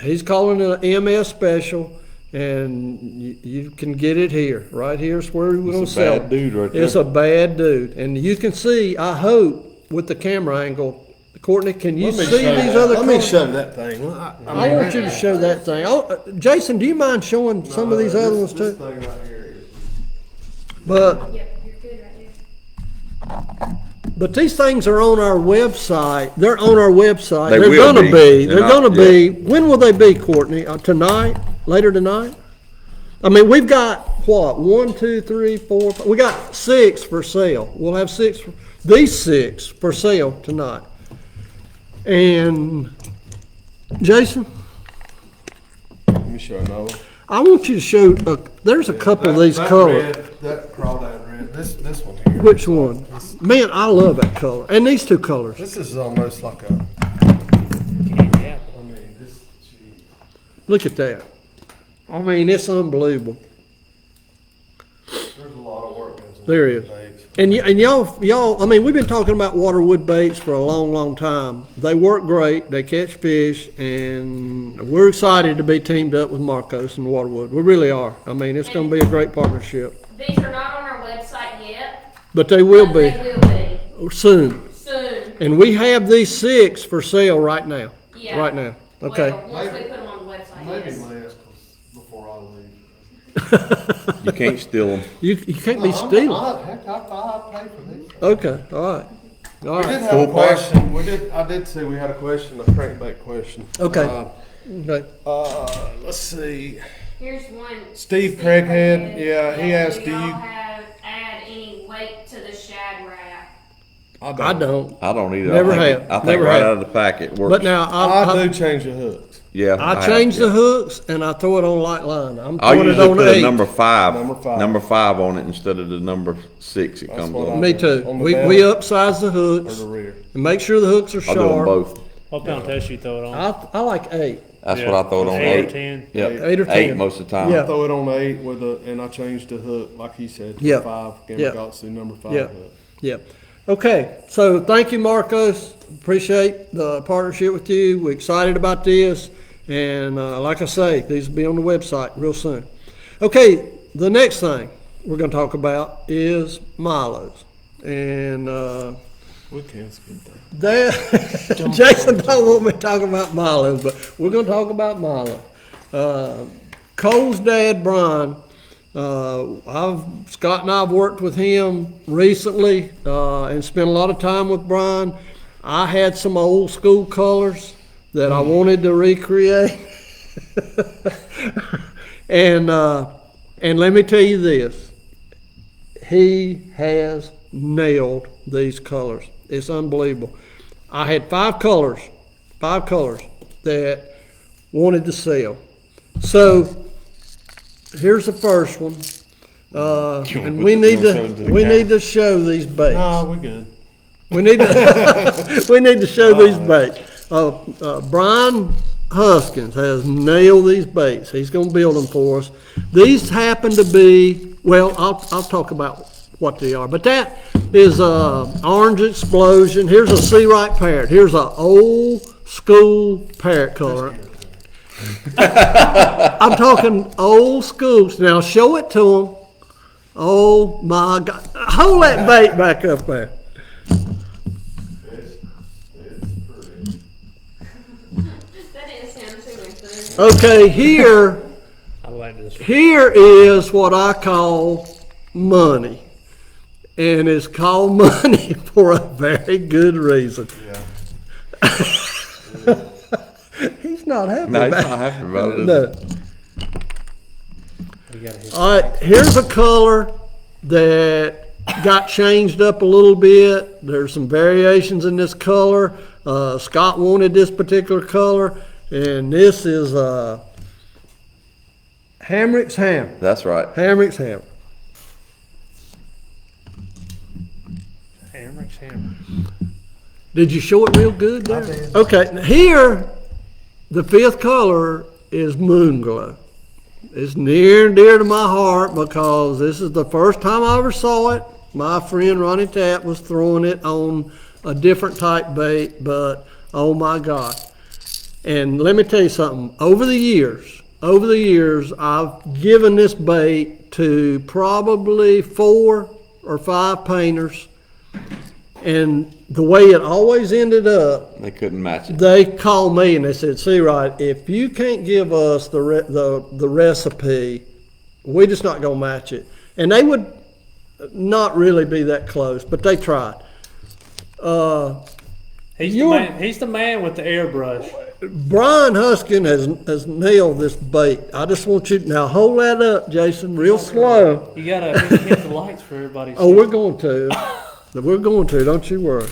he's calling it an MS special, and you can get it here. Right here's where we're going to It's a sell bad it. dude right there. It's a bad dude. And you can see, I hope, with the camera angle, Courtney, can you see these other Let me colors? show that thing. I want you to show that thing. Oh, Jason, do you mind showing some of these other ones This too? thing right here is. Yep, But you're good right there. But these things are on our website. They're on our website. They They're will gonna be. be. They're They're not gonna be. When will they be, Courtney? Tonight? Later tonight? I mean, we've got what? 1, 2, 3, 4. We got 6 for sale. We'll have 6. These 6 for sale tonight. And Jason, Let me show another one. I want you to show. There's a couple of these That colors. red, that crawdad red. This one here. Which one? Man, I love that color. And these two colors. This is almost like a. Yeah. I mean, this. Gee. Look at that. I mean, it's unbelievable. There's a lot of work goes into There these is. baits. And y'all, I mean, we've been talking about waterwood baits for a long, long time. They work great, they catch fish, and we're excited to be teamed up with Marcos and Waterwood. We really are. I mean, it's gonna be a great partnership. These are not on our website yet. But they will but be They will be soon. soon. And we have these 6 for sale right now. Yeah. Right now, okay? Well, once we put them on the website, Maybe yes. less 'cause before I leave. You can't steal them. You can't be No, stealing. Heck, I'll pay for these. Okay, all right. All We did right, have Full a question. I did see we had a question, a crankbait question. Okay. okay. Let's see. Here's one. Steve Craighead, yeah, he asked, do do y'all you? add any weight to the shad wrap? I don't. I don't either. Never I think have. I think Never right have. out of the packet works. But now I do change the hooks. yeah, I have, change the yeah. hooks and I throw it on light line. I'm I throwing it usually on put a 8. number 5, Number five. on it instead of the number 6. It That's comes what on. Me too. On the We belly upsize the or hooks the rear. and make sure the hooks are I'll do them sharp. both. What pound test you throw it on? I like 8. That's Yeah. what I throw it on. 8 or 8. 10. Yep. 8 or 10. most of the time. Yeah. Throw it on 8 and I changed the hook, like he said, to Yeah. 5 Yeah. Gamakatsu number 5 Yeah. hook. Yeah. Okay. So thank you, Marcos. Appreciate the partnership with you. We're excited about this. And like I say, these will be on the website real soon. Okay. The next thing we're going to talk about is Milos. And We can't skip that. Jason don't want me to talk about Milos, but we're going to talk about Milo. Cole's dad, Brian, Scott and I have worked with him recently and spent a lot of time with Brian. I had some old school colors that I wanted to recreate. and let me tell you this, he has nailed these colors. It's unbelievable. I had 5 colors that wanted to sell. So here's the first one. And we need to show these baits. No, we're good. We need to show these baits. Brian Huskins has nailed these baits. He's going to build them for us. These happen to be, well, I'll talk about what they are, but that is Orange Explosion. Here's a Sea-Right parrot. Here's an old school parrot color. I'm talking old schools. Now show it to them. Oh my God! Hold that bait back up there. That didn't sound too enthused. Okay, here I like this. is what I call money. And it's called money for a very good reason. Yeah. He's not happy No, he's about not happy about it. No. You gotta hit. All right, here's a color that got changed up a little bit. There's some variations in this color. Scott wanted this particular color, and this is Hamrick's Hammer. That's right. Hamrick's Hammer. Hammer's hammer. Did you show it real good there? Okay, here, the 5th color is Moonglow. It's near and dear to my heart because this is the first time I ever saw it. My friend Ronnie Tapp was throwing it on a different type bait, but oh my God. And let me tell you something, over the years, I've given this bait to probably 4 or 5 painters, and the way it always ended up, They couldn't match it. they called me and they said, "Sea-Right, if you can't give us the recipe, we're just not gonna match it." And they would not really be that close, but they tried. He's the man with the airbrush. Brian Huskin has nailed this bait. I just want you now hold that up, Jason, real slow. You gotta hit the lights for everybody. to Oh, see. we're going to. We're going to. Don't you worry.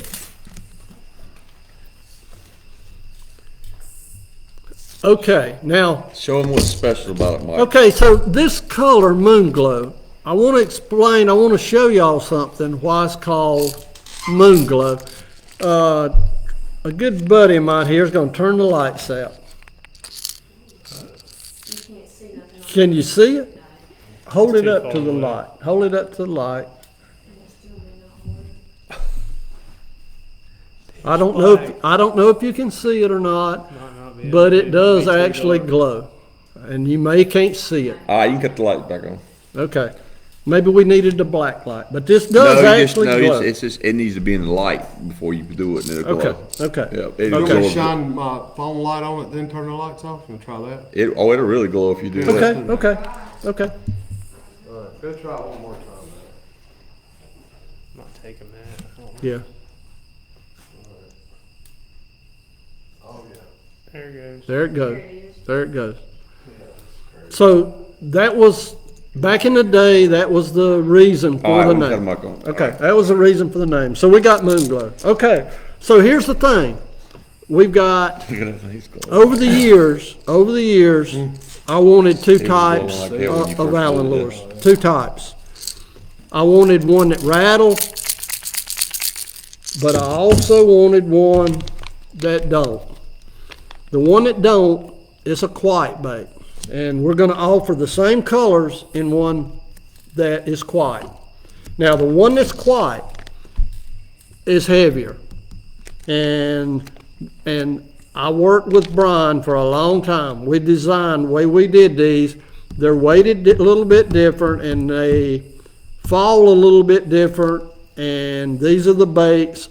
Okay, now. Show them what's special about it, Mike. Okay, so this color, Moonglow, I want to show y'all something, why it's called Moonglow. A good buddy of mine here is going to turn the lights out. You can't see nothing on Can you see it? Hold it too up far to the away. light. Hold it up to the light. it. It still may not work. I don't know if you can see it or not, Might not be but able it to. does Be too actually dark. glow. And you can't see it. All right, you can cut the lights back on. Okay. Maybe we needed the black light, but this does actually glow. it's just it needs to be in the light before you do it, and it'll glow. Okay. Yeah, Okay. it'll You want me glow. to shine my phone light on it, then turn the lights off, and try that? It'll really glow if you do Okay, that. okay. All right, go try it one more time. I'm not taking that. I don't know. Yeah, Oh yeah. There it goes. there it goes. There it is. There it goes. So that was, back in the day, that was the reason All for right, the we got name. them up on. Okay, that was the reason for the name. So we got Moonglow. Okay, so here's the thing. We've got, Look at that face glow. over the years, I wanted two types like hell when you of first Allen did lures. Two types. I wanted one that rattled, but I also wanted one that don't. The one that don't is a quiet bait. And we're gonna offer the same colors in one that is quiet. Now, the one that's quiet is heavier. And I worked with Brian for a long time. We designed, the way we did these, they're weighted a little bit different and they fall a little bit different. And these are the baits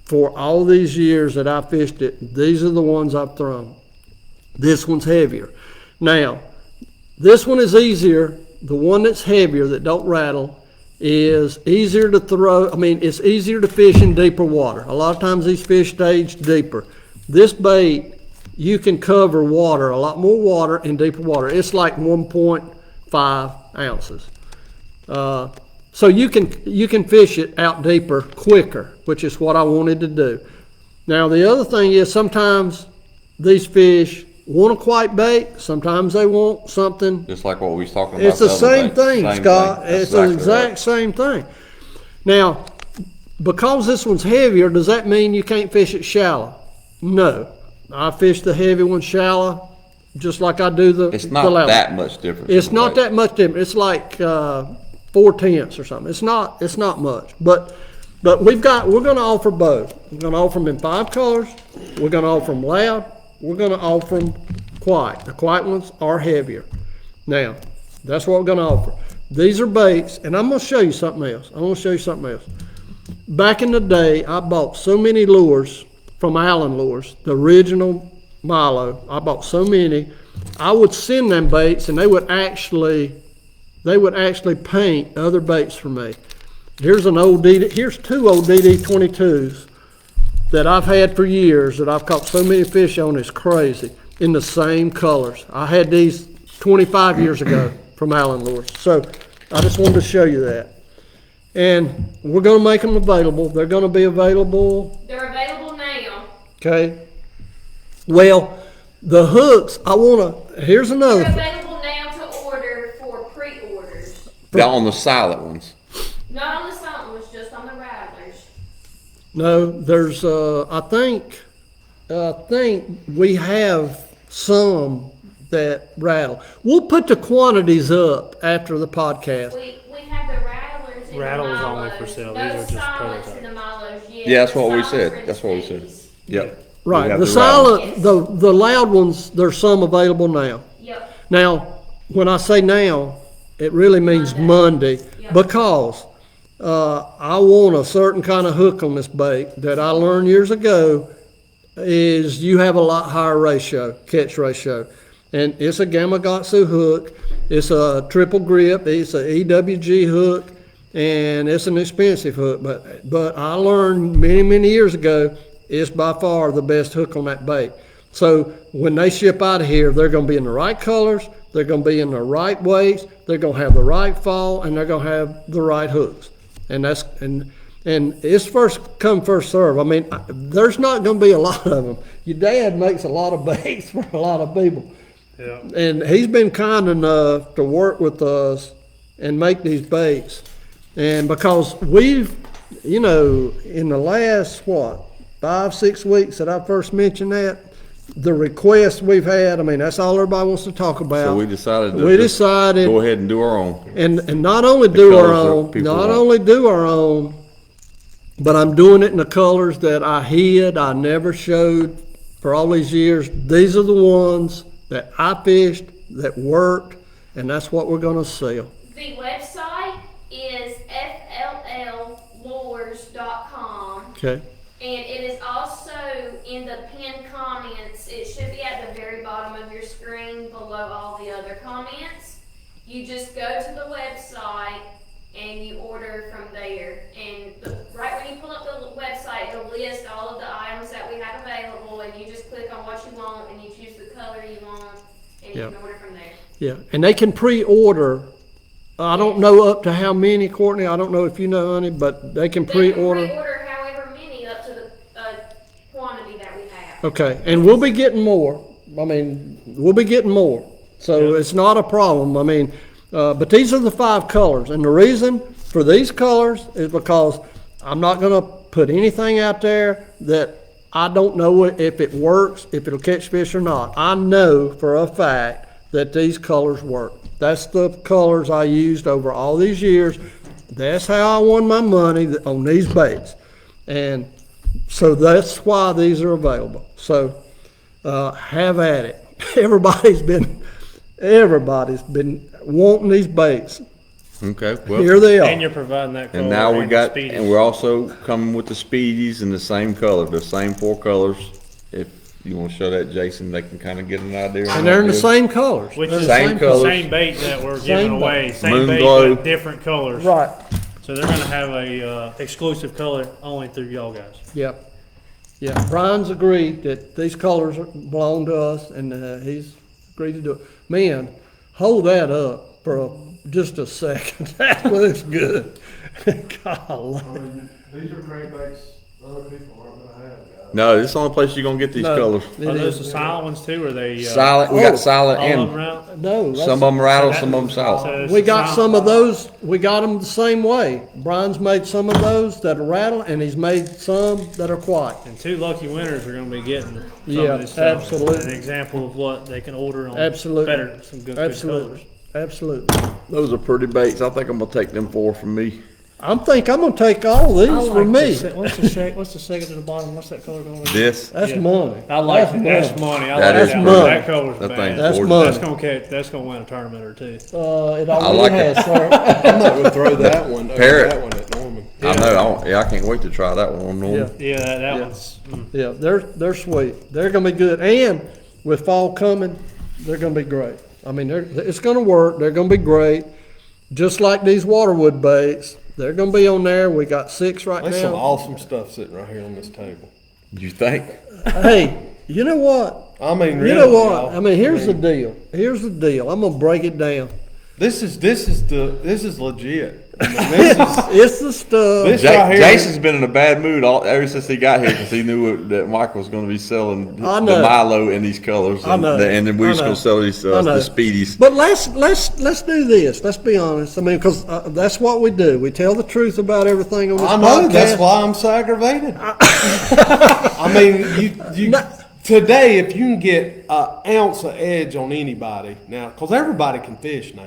for all these years that I fished it. These are the ones I've thrown. This one's heavier. Now, this one is easier. The one that's heavier, that don't rattle, is easier to throw. I mean, it's easier to fish in deeper water. A lot of times these fish stage deeper. This bait, you can cover water, a lot more water in deeper water. It's like 1.5 ounces. So you can fish it out deeper quicker, which is what I wanted to do. Now, the other thing is sometimes these fish want a quiet bait. Sometimes they want something. Just like what we was talking about. It's the other same day. thing, Same Scott. thing. That's It's the exactly exact right. same thing. Now, because this one's heavier, does that mean you can't fish it shallow? No. I fish the heavy one shallow, just like I do the It's the not light one. that much difference. It's in the not weight. that much different. It's like 4/10 or something. It's not much. But we're going to offer both. We're going to offer them in 5 colors. We're going to offer them loud. We're going to offer them quiet. The quiet ones are heavier. Now, that's what we're going to offer. These are baits, and I'm going to show you something else. Back in the day, I bought so many lures from Allen Lures, the original Milo. I bought so many. I would send them baits, and they would actually paint other baits for me. Here's two old DD22s that I've had for years that I've caught so many fish on, it's crazy, in the same colors. I had these 25 years ago from Allen Lures. So I just wanted to show you that. And we're going to make them available. They're going to be available. They're available now. Okay. Well, the hooks, here's another They're thing. available now to order for pre-orders. On the silent ones. Not on the silent ones, just on the rattlers. No, there's, I think we have some that rattle. We'll put the quantities up after the podcast. We have the rattlers and Rattles the Milos. only for sale. These No are just silents prototypes. and the Milos yet. Yeah, that's The what we silents said. are in That's what we said. space. Yep. Right, We have the rattle. silent, the loud ones, there's some available now. Yep. Now, when I say now, it really means Monday, Yeah. because I want a certain kind of hook on this bait that I learned years ago is you have a lot higher catch ratio. And it's a Gamakatsu hook. It's a triple grip. It's a EWG hook, and it's an expensive hook. But I learned many years ago it's by far the best hook on that bait. So when they ship out of here, they're going to be in the right colors. They're going to be in the right weights. They're going to have the right fall, and they're going to have the right hooks. And it's first come, first serve. I mean, there's not going to be a lot of them. Your dad makes a lot of baits for a lot of people. Yeah. And he's been kind enough to work with us and make these baits. And because we've, in the last, 5-6 weeks that I first mentioned that, the requests we've had, I mean, that's all everybody wants to talk about. So we decided to We just decided, go ahead and do our own. and not only do our colors that own, people want. but I'm doing it in the colors that I hid, I never showed for all these years. These are the ones that I fished, that worked, and that's what we're gonna sell. The website is flllures.com. Okay? And it is also in the pinned comments. It should be at the very bottom of your screen below all the other comments. You just go to the website and you order from there. And right when you pull up the website, it'll list all of the items that we have available, and you just click on what you want and you choose the color you want, and you Yep. can order from there. Yeah, and they can pre-order. I don't know up to how many, Courtney. I don't know if you know, honey, but they can They can pre-order. pre-order however many up to the quantity that we have. Okay, and we'll be getting more. I mean, we'll be getting more. So it's not a problem. I mean, but these are the 5 colors. And the reason for these colors is because I'm not going to put anything out there that I don't know if it works, if it'll catch fish or not. I know for a fact that these colors work. That's the colors I used over all these years. That's how I won my money on these baits. And so that's why these are available. So have at it. Everybody's been wanting these baits. Okay, well, Here they And are. you're providing that color. and now we the got, speedy. and we're also coming with the speedies in the same color, the same 4 colors. If you want to show that, Jason, they can kind of get an idea. on And they're in the what same colors. Which They're is the Same colors. same bait that we're giving Same away. bait. Same Moon bait, glow. but different colors. Right. So they're gonna have a exclusive color only through y'all guys. Yep. Yeah. Brian's agreed that these colors belong to us, and he's agreed to do it. Man, hold that up for just a second. That looks good. Golly. These are crankbaits other people aren't gonna have, guys. No, this is the only place you're gonna get these No. colors. It Are those is. the silent ones too, or are they Silent, we Oh, got silent all of them and around? No, some of them rattle, some of them So silent. it's we the got silent- some of those. We got them the same way. Brian's made some of those that are rattle, and he's made some that are quiet. And 2 lucky winners are gonna be getting some Yeah, of this stuff. absolutely. An example of what they can order on Absolutely. better, some good colors. Absolutely. Absolutely. Those are pretty baits. I think I'm gonna take them 4 from me. I'm gonna take all these for me. What's the second to the bottom? What's that color going to be? This, That's Yeah. money. I like it. That's That's money. I That like is that. money. That color's That bad. thing's That's gorgeous. money. That's gonna catch. That's gonna win a tournament or 2. It I already like it. has, sir. I might would throw that one over Parrot. that one at Norman. I know, I can't wait to try that one on Norman. Yeah, that Yeah. one's. Yeah, they're sweet. They're gonna be good. And with fall coming, they're gonna be great. I mean, it's gonna work. They're gonna be great. Just like these waterwood baits, they're gonna be on there. We got 6 right There's some now. awesome stuff sitting right here on this table. You think? Hey, you know what? I mean, really, You know what? y'all. I mean, here's the deal. Here's the deal. I'm gonna break it down. This is legit. I mean, this is It's the stuff. This- right here- Jason's been in a bad mood ever since he got here because he knew that Michael was going to be selling the I know. Milo in these colors, I know. and then we was I know. going to sell these I know. the Speedies. But let's do this. Let's be honest. I mean, because that's what we do. We tell the truth about everything on this I know. podcast. That's why I'm so aggravated. I mean, you No. today, if you can get an ounce of edge on anybody now, because everybody can fish now.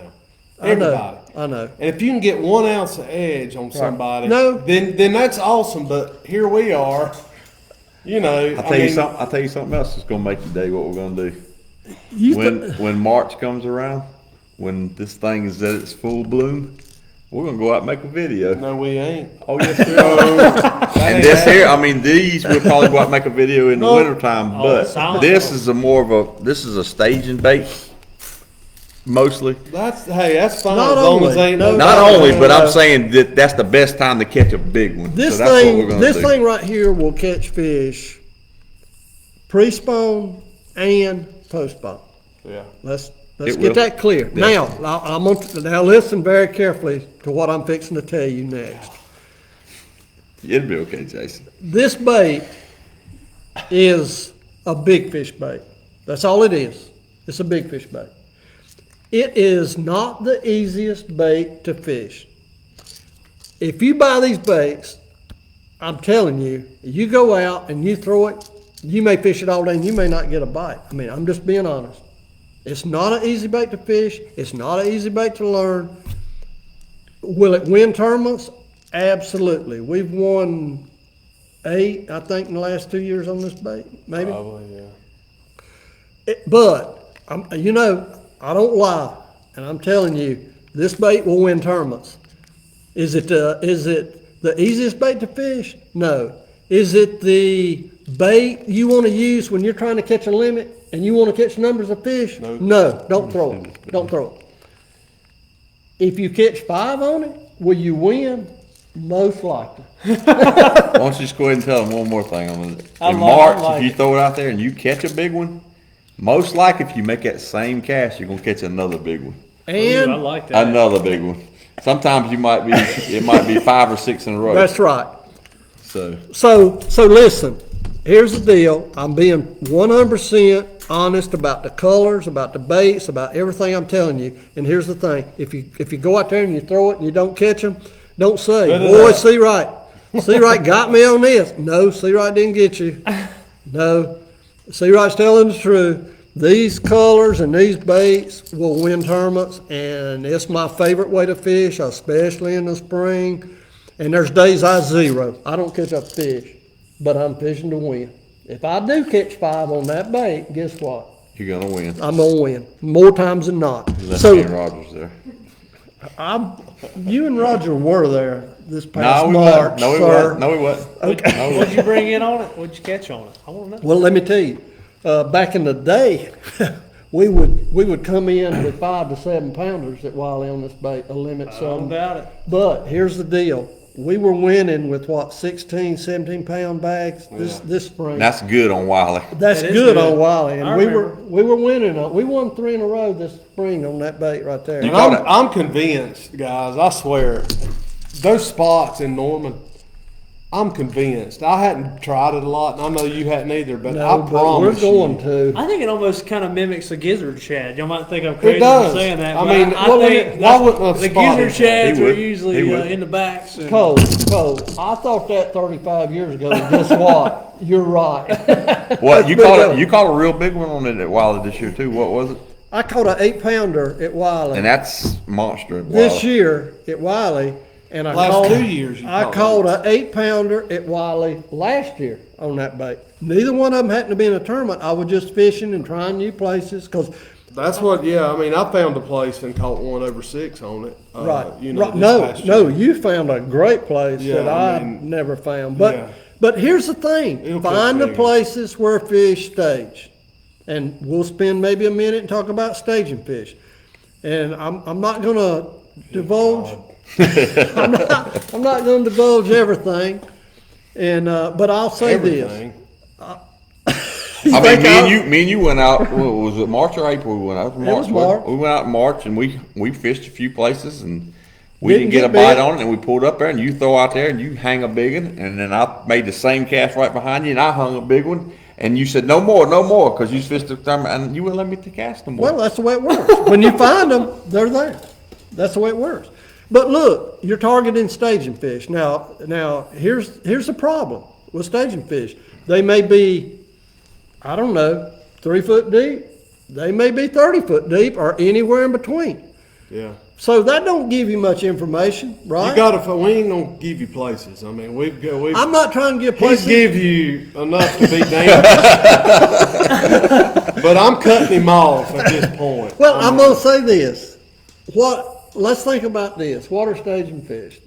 Everybody. I know. And if you can get 1 ounce of edge on somebody, No. then that's awesome. But here we are. You know, I'll tell you something else that's going to make your day. What we're going to do You when March comes around, when this thing is at its full bloom, we're going to go out and make a video. No, we ain't. Oh yes, we are. And this here, I mean, these we'll probably go out and make a video in the No. wintertime, but silent this one. is this is a staging bait, mostly. That's fine Not as long as only. ain't No. Not no, only, no, but no. I'm saying that that's the best time to catch a big one. This so that's what we're thing, gonna this do. thing right here will catch fish pre-spawn and post-spawn. Yeah. Let's It get will. that clear. Yeah. Now listen very carefully to what I'm fixing to tell you next. It'll be okay, Jason. This bait is a big fish bait. That's all it is. It's a big fish bait. It is not the easiest bait to fish. If you buy these baits, I'm telling you, you go out and you throw it, you may fish it all day and you may not get a bite. I mean, I'm just being honest. It's not an easy bait to fish. It's not an easy bait to learn. Will it win tournaments? Absolutely. We've won 8, I think, in the last 2 years on this bait, maybe. Probably, yeah. But, I don't lie, and I'm telling you, this bait will win tournaments. Is it the easiest bait to fish? No. Is it the bait you want to use when you're trying to catch a limit and you want to catch numbers of fish? No. No, don't throw it. Don't throw it. If you catch 5 on it, will you win? Most likely. Why don't you just go ahead and tell them one more thing? In I March, like if you it. throw it out there and you catch a big one, Most like if you make that same cast, you're gonna catch another big one. Ooh, I And like that. Another big one. Sometimes it might be 5 or 6 in a row. that's right. So So listen, here's the deal. I'm being 100% honest about the colors, about the baits, about everything I'm telling you. And here's the thing. If you go out there and you throw it and you don't catch them, don't say, boy, C-Right. C-Right got me on this. No, C-Right didn't get you. No, C-Right's telling the truth. These colors and these baits will win tournaments, and it's my favorite way to fish, especially in the spring. And there's days I zero. I don't catch a fish, but I'm fishing to win. If I do catch 5 on that bait, guess what? you're gonna win. I'm gonna win more times than not. You left So me and Rogers there. you and Roger were there this No, past we March, wasn't. No, we sir. wasn't. No, we wasn't. Okay. No, we What'd wasn't. you bring in on it? What'd you catch on it? I want to know. Well, let me tell you, back in the day, we would come in with 5 to 7 pounders at Wiley on this bait, a limit I don't some. doubt it. But here's the deal. We were winning with what, 16, 17 pound bags this spring. That's good on Wiley. That's That is good good. on Wiley, and I we remember. were winning. We won 3 in a row this spring on that bait right there. You And caught it. I'm convinced, guys, I swear, those spots in Norman, I'm convinced. I hadn't tried it a lot, and I know you hadn't either, but No, I but promise we're going you. to. I think it almost kind of mimics the gizzard shad. Y'all might think I'm crazy It for does. saying that. I but mean, I why wouldn't think it- why wouldn't a the spot gizzard be- shads He are would. usually He would. in the backs. And Cole, I thought that 35 years ago. And guess what? You're right. What you big caught? one. You caught a real big one on it at Wiley this year too. What was it? I caught an 8 pounder at Wiley And that's monster. At this Wiley. year at Wiley, and I Last caught 2 years you I caught caught an 8 pounder at Wiley last year on that bait. Neither one of them happened to be in a tournament. I was just fishing and trying new places because That's what, yeah, I mean, I found a place and caught 1 over 6 on it. right, You know, right. this No, past no, year. you found a great place Yeah, that I I mean, never found. But yeah. but here's the thing: It'll catch find the bigger. places where fish stage, and we'll spend maybe a minute and talk about staging fish. And I'm not going to divulge. I'm not going to divulge everything. And but I'll say this. Everything. I mean, think me and you went out. What, was it March or April? We went out. It was wasn't March. We went out in March and we fished a few places and we Didn't didn't get a get bite big. on it and we pulled up there and you throw out there and you hang a big one and then I made the same cast right behind you and I hung a big one and you said no more because you fished the time and you wouldn't let me to cast no more. Well, that's the way it works. When you find them, they're there. That's the way it works. But look, you're targeting staging fish. Now here's the problem with staging fish. They may be, I don't know, 3 foot deep. They may be 30 foot deep or anywhere in between. Yeah. So that don't give you much information, right? You gotta, we ain't gonna give you places. I mean, we've I'm not trying to give he's places. give you enough to be dangerous. But I'm cutting him off at this point. Well, I'm gonna say this. Let's think about this. What are staging fish?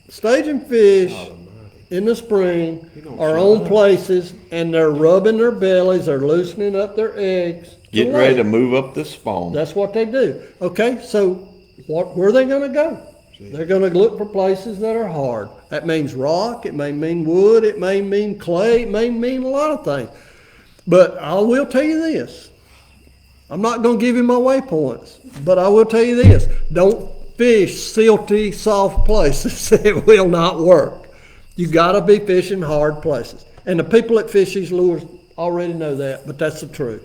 Staging fish in the spring are on places and they're rubbing their bellies, they're loosening up their eggs. Getting ready to move up this spawn. That's what they do. Okay, so where are they gonna go? They're gonna look for places that are hard. That means rock, it may mean wood, it may mean clay, it may mean a lot of things. But I will tell you this. I'm not gonna give you my waypoints, but I will tell you this. Don't fish silty, soft places. It will not work. You gotta be fishing hard places. And the people that fish these lures already know that, but that's the truth.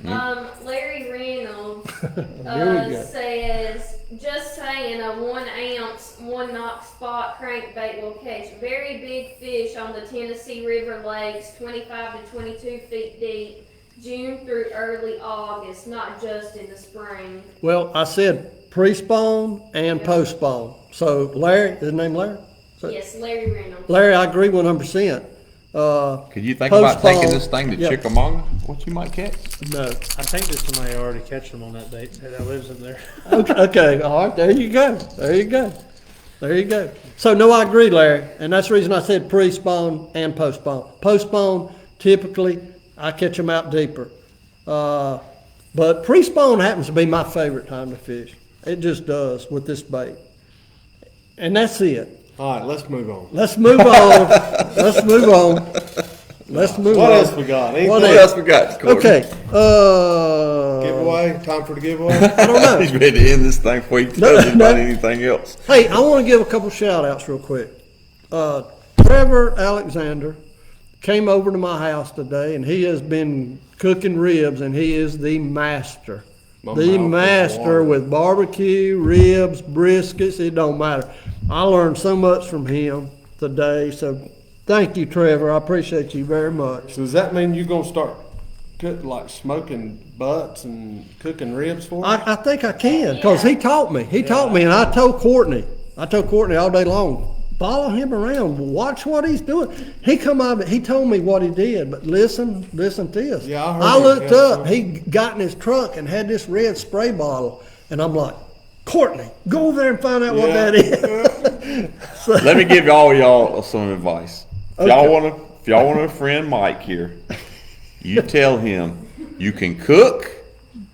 Larry Reynolds Here we go. says, just saying a 1 ounce, 1 knock spot crankbait will catch very big fish on the Tennessee River lakes, 25 to 22 feet deep, June through early August, not just in the spring. Well, I said pre-spawn and post-spawn. So Larry, is his name Larry? So, Yes, Larry Reynolds. Larry, I agree 100%. Could you think about taking Post-spawn, this thing to yeah. Chickamauga? What you might catch? No. I think there's somebody already catching them on that bait that lives in there. Okay, all right, there you go. There you go. There you go. So, no, I agree, Larry. And that's the reason I said pre-spawn and post-spawn. Post-spawn, typically, I catch them out deeper. But pre-spawn happens to be my favorite time to fish. It just does with this bait. And that's it. All right, let's move on. Let's move on. Let's move on. let's move What on. else we got? Anything? What What else we got? Courtney? Okay, Giveaway? Time for the giveaway? I don't know. He's ready to end this thing before he tells you about anything else. Hey, I want to give a couple shout outs real quick. Trevor Alexander came over to my house today and he has been cooking ribs and he is the master. My The mouth is master watering. with barbecue, ribs, briskets, it don't matter. I learned so much from him today, so thank you, Trevor. I appreciate you very much. So does that mean you're gonna start smoking butts and cooking ribs for us? I think I can, because he taught me. He taught me, and I told Courtney all day long, follow him around, watch what he's doing. He told me what he did, but listen to this. Yeah, I heard I it. looked Yeah, up, so- he got in his trunk and had this red spray bottle, and I'm like, Courtney, go over there and find out what Yeah. that is. Let me give all y'all some advice. If y'all want to friend Mike here, you tell him you can cook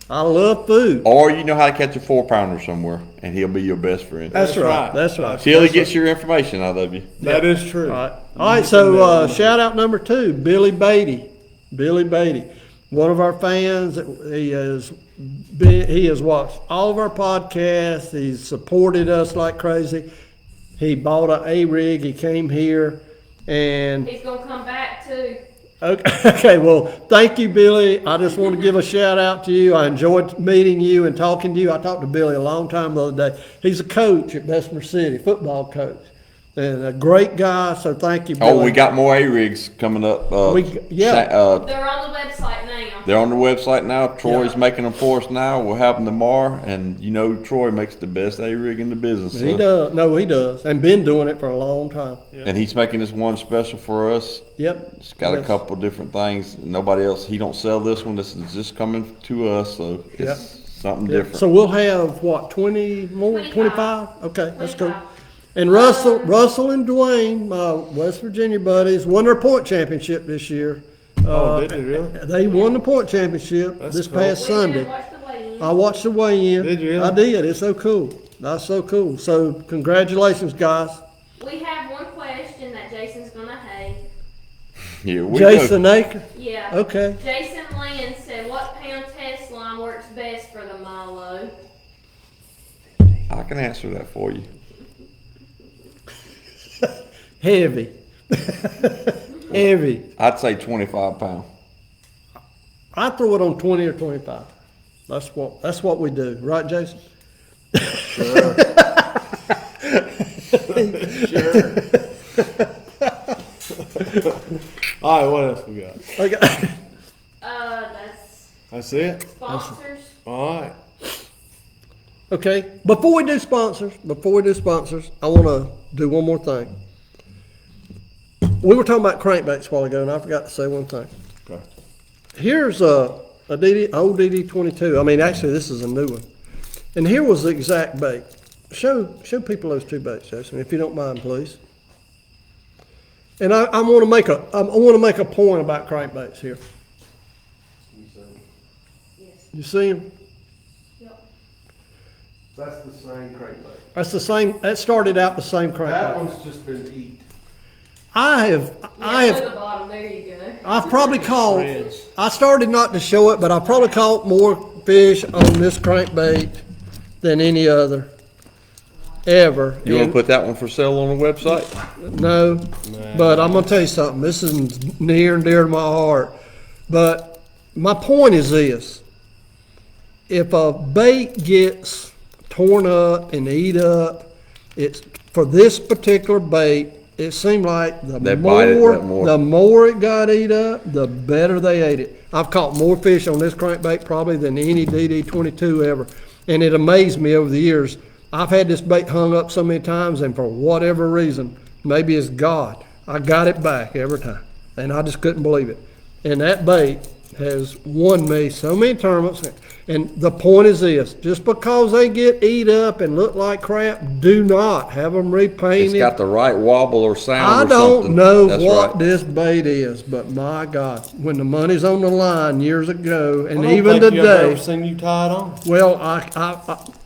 I love food. or you know how to catch a 4-pounder somewhere, and he'll be your best friend. That's right. right. That's right. Till he gets your information out of you. That is true. All right, so shout out number 2, Billy Beatty. Billy Beatty, one of our fans. He has watched all of our podcasts. He's supported us like crazy. He bought an A-rig. He came here, and He's gonna come back too. okay, well, thank you, Billy. I just want to give a shout out to you. I enjoyed meeting you and talking to you. I talked to Billy a long time the other day. He's a coach at Bessemer City, football coach, and a great guy. So thank you, Billy. Oh, we got more A-rigs coming up. yeah. They're on the website now. They're on the website now. Troy's making them for us now. We'll have them tomorrow. And you know, Troy makes the best A-rig in the business. He So. does. No, he does, and been doing it for a long time. And he's making this one special for us. Yep. It's got a Yes. couple different things. Nobody else. He don't sell this one. This is just coming to us. So it's something different. So we'll have what, 20 more, 25? 25? Okay, that's cool. 25. And Russell and Dwayne, my West Virginia buddies, won their point championship this year. Oh, did they really? They won the point championship That's this cool. past We went Sunday. and watched the weigh-in. I watched the weigh-in. Did you really? I did. It's so cool. That's so cool. So congratulations, guys. We have one question that Jason's gonna hate. Here we Jason go. Aker. Yeah. Okay. Jason Lynn said, "What pound test line works best for the Milo?" I can answer that for you. Heavy. Heavy. I'd say 25 pound. I throw it on 20 or 25. That's what we do, right, Jason? Sure. All right, what else we got? Okay. That's That's it? sponsors. All right. Okay. Before we do sponsors, I want to do one more thing. We were talking about crankbaits a while ago, and I forgot to say one thing. Okay. Here's a old DD22. I mean, actually, this is a new one. And here was the exact bait. Show people those two baits, Jason, if you don't mind, please. And I want to make a point about crankbaits here. Yes. You see them? Yep. That's the same crankbait. That's the same. That started out the same That crankbait. one's just been eat. Yeah, look at the bottom. There you go. I've probably caught. Shreds. I started not to show it, but I probably caught more fish on this crankbait than any other ever. You want And- to put that one for sale on the website? No, but I'm gonna tell you something. This is near and dear to my heart. But my point is this: if a bait gets torn up and eat up, it's for this particular bait. It seemed like They bite it that more. the more it got eat up, the better they ate it. I've caught more fish on this crankbait probably than any DD22 ever, and it amazed me over the years. I've had this bait hung up so many times, and for whatever reason, maybe it's God, I got it back every time, and I just couldn't believe it. And that bait has won me so many tournaments. And the point is this: just because they get eat up and look like crap, do not have them repainted. It's got the right wobble or sound I or don't something. know That's what right. this bait is, but my God, when the money's on the line years ago, and I don't even think I've today, ever seen you tied on. well,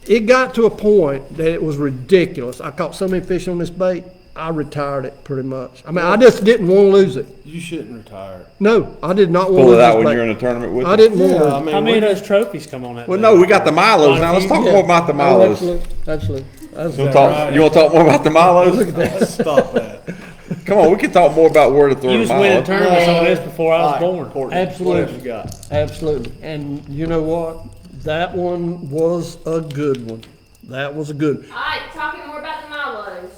it got to a point that it was ridiculous. I caught so many fish on this bait. I retired it pretty much. I mean, I just didn't want to lose it. You shouldn't retire. No, I did not want to Pull lose it out this when you're bait. in a tournament with I it? didn't want to Yeah, lose I it. mean, How many of we- those trophies come on that? Well, thing? no, we got the Milos. Now let's talk more about the Oh, Milos. absolutely. That's You exactly. want to talk more about the Milos? Look at that. Stop that. Come on, we can talk more about where to throw You the was winning Milos. tournaments on this before I was All born. right, Courtney, Absolutely. What else you got? Absolutely. And you know what? That one was a good one. That was a good. Alright, talking more about the Milos.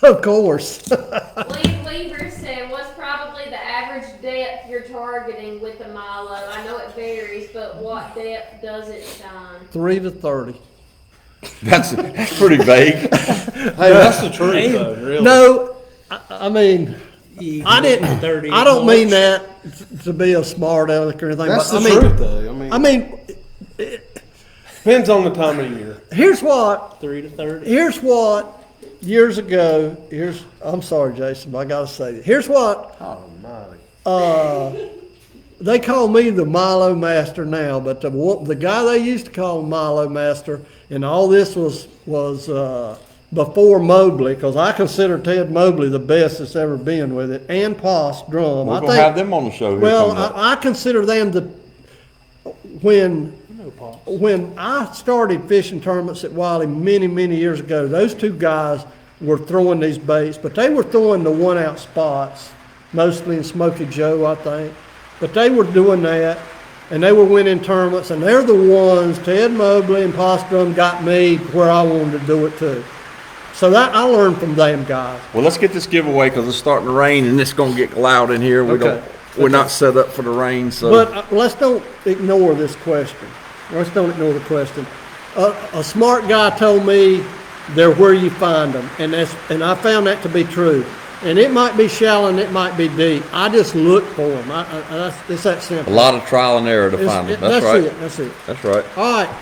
Of course. Lee Weaver said, what's probably the average depth you're targeting with the Milo? I know it varies, but what depth does it shine? 3 to 30. That's pretty vague. Hey, that's the truth, though. Really. No, I mean, I didn't. 30 I don't mean March. that to be a smart aleck or anything. That's but the I mean, truth, though. I mean, depends on the time of year. here's what. 3 to 30. Here's what. Years ago. I'm sorry, Jason, but I gotta say it. Here's what. Almighty. They call me the Milo Master now, but the guy they used to call Milo Master, and all this was before Mobley, because I consider Ted Mobley the best that's ever been with it, and Poss Drum. We're I going to think. have them on the show here Well, coming up. I consider them when I started fishing tournaments at Wiley many, many years ago, those two guys were throwing these baits, but they were throwing the one-out spots, mostly in Smoky Joe, I think. But they were doing that, and they were winning tournaments, and they're the ones, Ted Mobley and Postrum got me where I wanted to do it too. So that I learned from them guys. Well, let's get this giveaway because it's starting to rain and it's going to get loud in here. Okay. We're not set up for the rain, so. But let's don't ignore this question. Let's don't ignore the question. A smart guy told me they're where you find them, and I found that to be true. And it might be shallow and it might be deep. I just look for them. It's that a simple. lot of trial and error to find them. That's right. That's it. That's right. All right.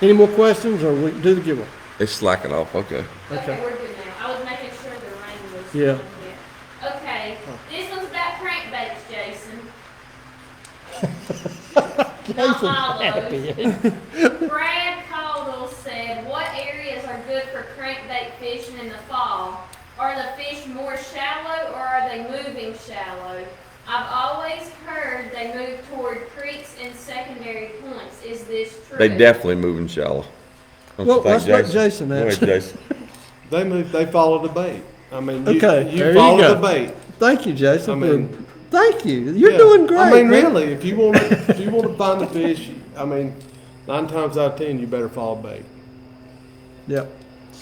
Any more questions, or we do the giveaway? They slack it off. Okay. Okay, we're good now. I was making sure the rain was. Yeah. Okay, this one's about crankbaits, Jason. Jason's Not happy. Milo's. Brad Caldwell said, what areas are good for crankbait fishing in the fall? Are the fish more shallow or are they moving shallow? I've always heard they move toward creeks and secondary points. Is this true? They definitely moving shallow. Don't Well, you think, let's let Jason Go ahead, answer. Jason. They follow the bait. I mean, Okay, there you you follow go. the bait. Thank you, Jason. I mean- Thank you. You're Yeah. doing great. I mean, man. really, if you want to find the fish, I mean, 9 times out of 10, you better follow bait. Yep.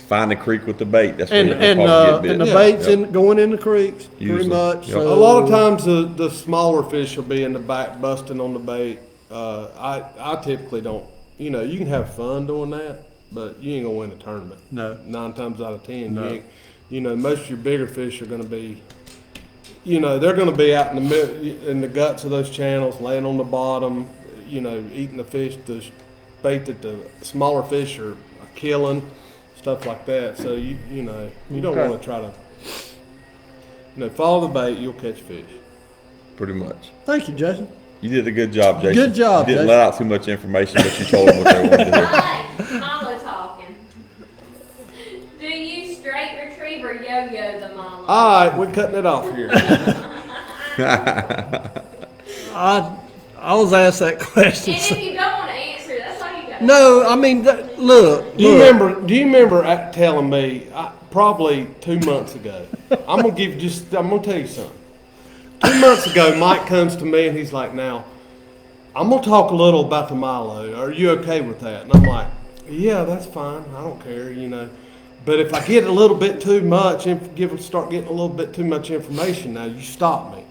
Find the creek with the bait. That's where And you're and probably and the get bait's bit. going in the creeks pretty Usually. much. Yep. So A lot of times, the smaller fish will be in the back busting on the bait. I typically don't. You know, you can have fun doing that, but you ain't gonna win a tournament. No. 9 times out of 10, No. you ain't. You know, most of your bigger fish are gonna be. You know, they're going to be out in the guts of those channels, laying on the bottom, you know, eating the fish, the bait that the smaller fish are killing, stuff like that. So, you know, you don't Okay. want to try to, follow the bait, you'll catch fish. Pretty much. Thank you, Jason. You did a good job, Jason. Good job, You didn't Jason. let out too much information, but you told them what they wanted to hear. Hey, Milo talking. Do you straight retrieve or yo-yo the Milo? All right, we're cutting it off here. I was asked that question. And if you don't want to answer, that's all you got. No, I mean, look. Do you remember telling me probably 2 months ago? I'm gonna tell you something. 2 months ago, Mike comes to me and he's like, "Now, I'm gonna talk a little about the Milo. Are you okay with that?" And I'm like, "Yeah, that's fine. I don't care, you know. But if I get a little bit too much, start getting a little bit too much information, now you stop me.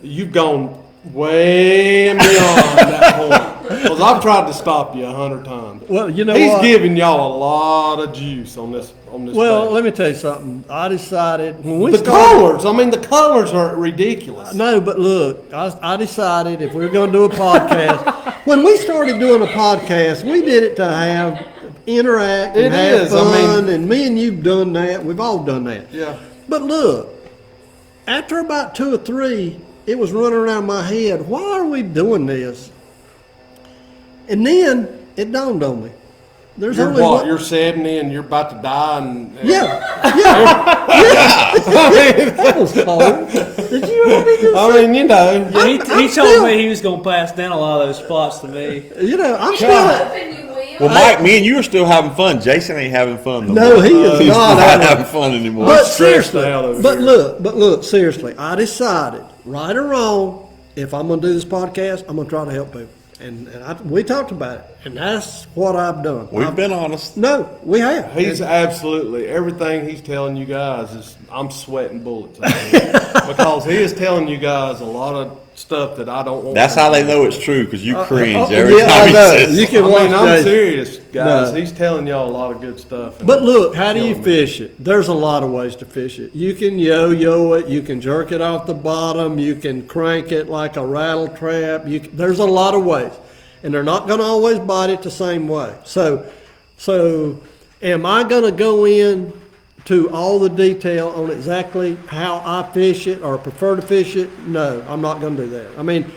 You've gone way beyond that point. Because I've tried to stop you 100 times. Well, you know He's what? giving y'all a lot of juice on this. Well, bait. let me tell you something. I decided when we the started. colors. I mean, the colors are ridiculous. No, but look, I decided if we were going to do a podcast, when we started doing a podcast, we did it to have interact and It have is, I fun, mean- and me and you've done that. We've all done that. Yeah. But look, after about 2 or 3, it was running around my head. Why are we doing this? And then it dawned on me. There's You're only what? one. You're 70 and you're about to die, and Yeah, yeah. That was cold. Did you hear me just I mean, you know, Yeah, he I'm told still- me he was going to pass down a lot of those spots to me. You know, I'm I'm still. hoping you will. Well, Mike, me and you are still having fun. Jason ain't having fun No, more. he is He's not not having- having fun anymore. But stressed seriously, out over but here. look, seriously, I decided, right or wrong, if I'm going to do this podcast, I'm going to try to help people. And we talked about it, and that's what I've done. We've been honest. No, we have. he's absolutely everything he's telling you guys is. I'm sweating bullets over here. Because he is telling you guys a lot of stuff that I don't want. That's to how they do. know it's true, because you cringe oh, every yeah, time I he know. says You can I watch mean, I'm Jason. serious, guys. No. He's telling y'all a lot of good stuff. and But look, how do you killing me. fish it? There's a lot of ways to fish it. You can yo-yo it. You can jerk it off the bottom. You can crank it like a rattle trap. There's a lot of ways, and they're not going to always bite it the same way. So, am I going to go in to all the detail on exactly how I fish it or prefer to fish it? No, I'm not going to do that. I mean,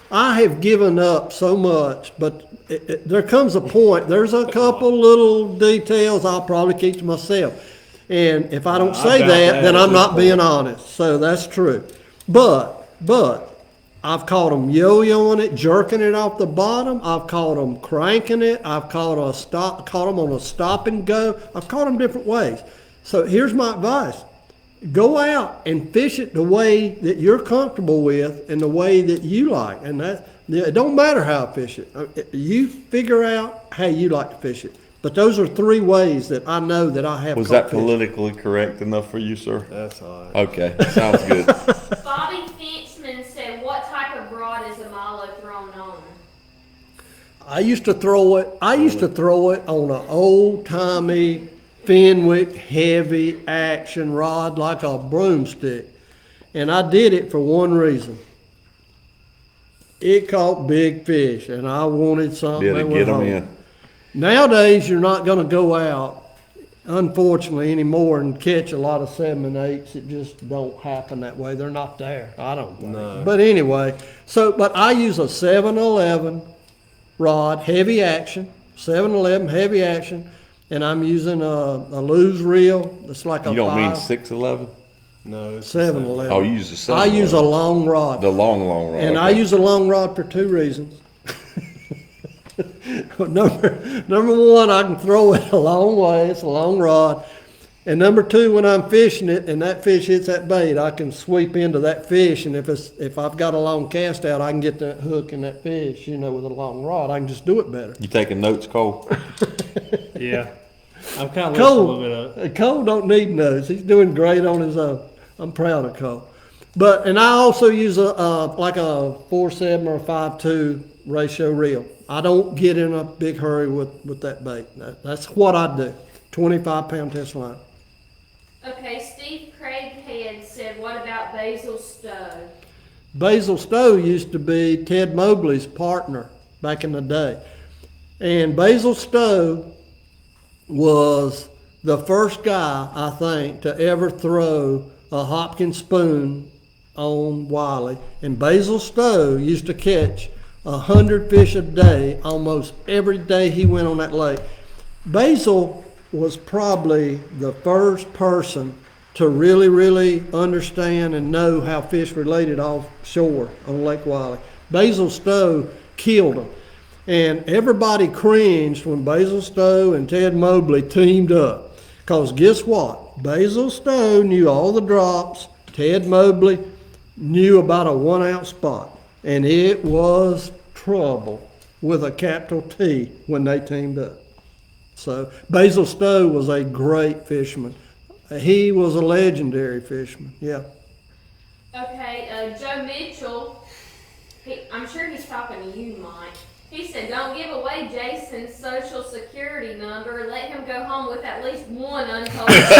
I have given up so much, but there comes a point, there's a couple little details I'll probably keep to myself. And if I don't say doubt that, that then at I'm this not being point. honest. So that's true. But I've caught them yo-yoing it, jerking it off the bottom. I've caught them cranking it. I've caught them on a stop and go. I've caught them different ways. So here's my advice. Go out and fish it the way that you're comfortable with and the way that you like. And it don't matter how I fish it. You figure out how you like to fish it. But those are 3 ways that I know that I have Was caught that fish. politically correct enough for you, sir? That's all right. Okay, sounds good. Bobby Finchman said, "What type of rod is a Milo thrown on?" I used to throw it on an old-timey Fenwick heavy action rod like a broomstick. And I did it for one reason. It caught big fish, and I wanted something Did that it would get them hold. in? Nowadays, you're not going to go out, unfortunately, anymore and catch a lot of 7 and 8s. It just don't happen that way. They're not there. I don't think. No. But anyway, but I use a 7-11 rod, heavy action, 7-11 heavy action, and I'm using a loose reel. It's like a You don't mean 5, 6'11"? No, it's 7-11. Oh, you use the 7. I use a long rod. The long rod. And I use a long rod for 2 reasons. number one, I can throw it a long way. It's a long rod. And number 2, when I'm fishing it and that fish hits that bait, I can sweep into that fish. And if I've got a long cast out, I can get that hook in that fish, with a long rod. I can just do it better. You taking notes, Cole? Yeah. I'm kind of listening a Cole, little bit of Cole don't need notes. He's doing great on his own. I'm proud of Cole. And I also use like a 4.7 or a 5.2 ratio reel. I don't get in a big hurry with that bait. That's what I do. 25-pound test line. Okay, Steve Craighead said, "What about Basil Stowe?" Basil Stowe used to be Ted Mobley's partner back in the day. And Basil Stowe was the first guy, I think, to ever throw a Hopkins spoon on Wiley. And Basil Stowe used to catch 100 fish a day, almost every day he went on that lake. Basil was probably the first person to really, really understand and know how fish related offshore on Lake Wiley. Basil Stowe killed them. And everybody cringed when Basil Stowe and Ted Mobley teamed up. Because guess what? Basil Stowe knew all the drops. Ted Mobley knew about a 1-ounce spot. And it was trouble with a capital T when they teamed up. So Basil Stowe was a great fisherman. He was a legendary fisherman, yeah. Okay, Joe Mitchell, I'm sure he's talking to you, Mike. He said, "Don't give away Jason's social security number. Let him go home with at least one untold secret."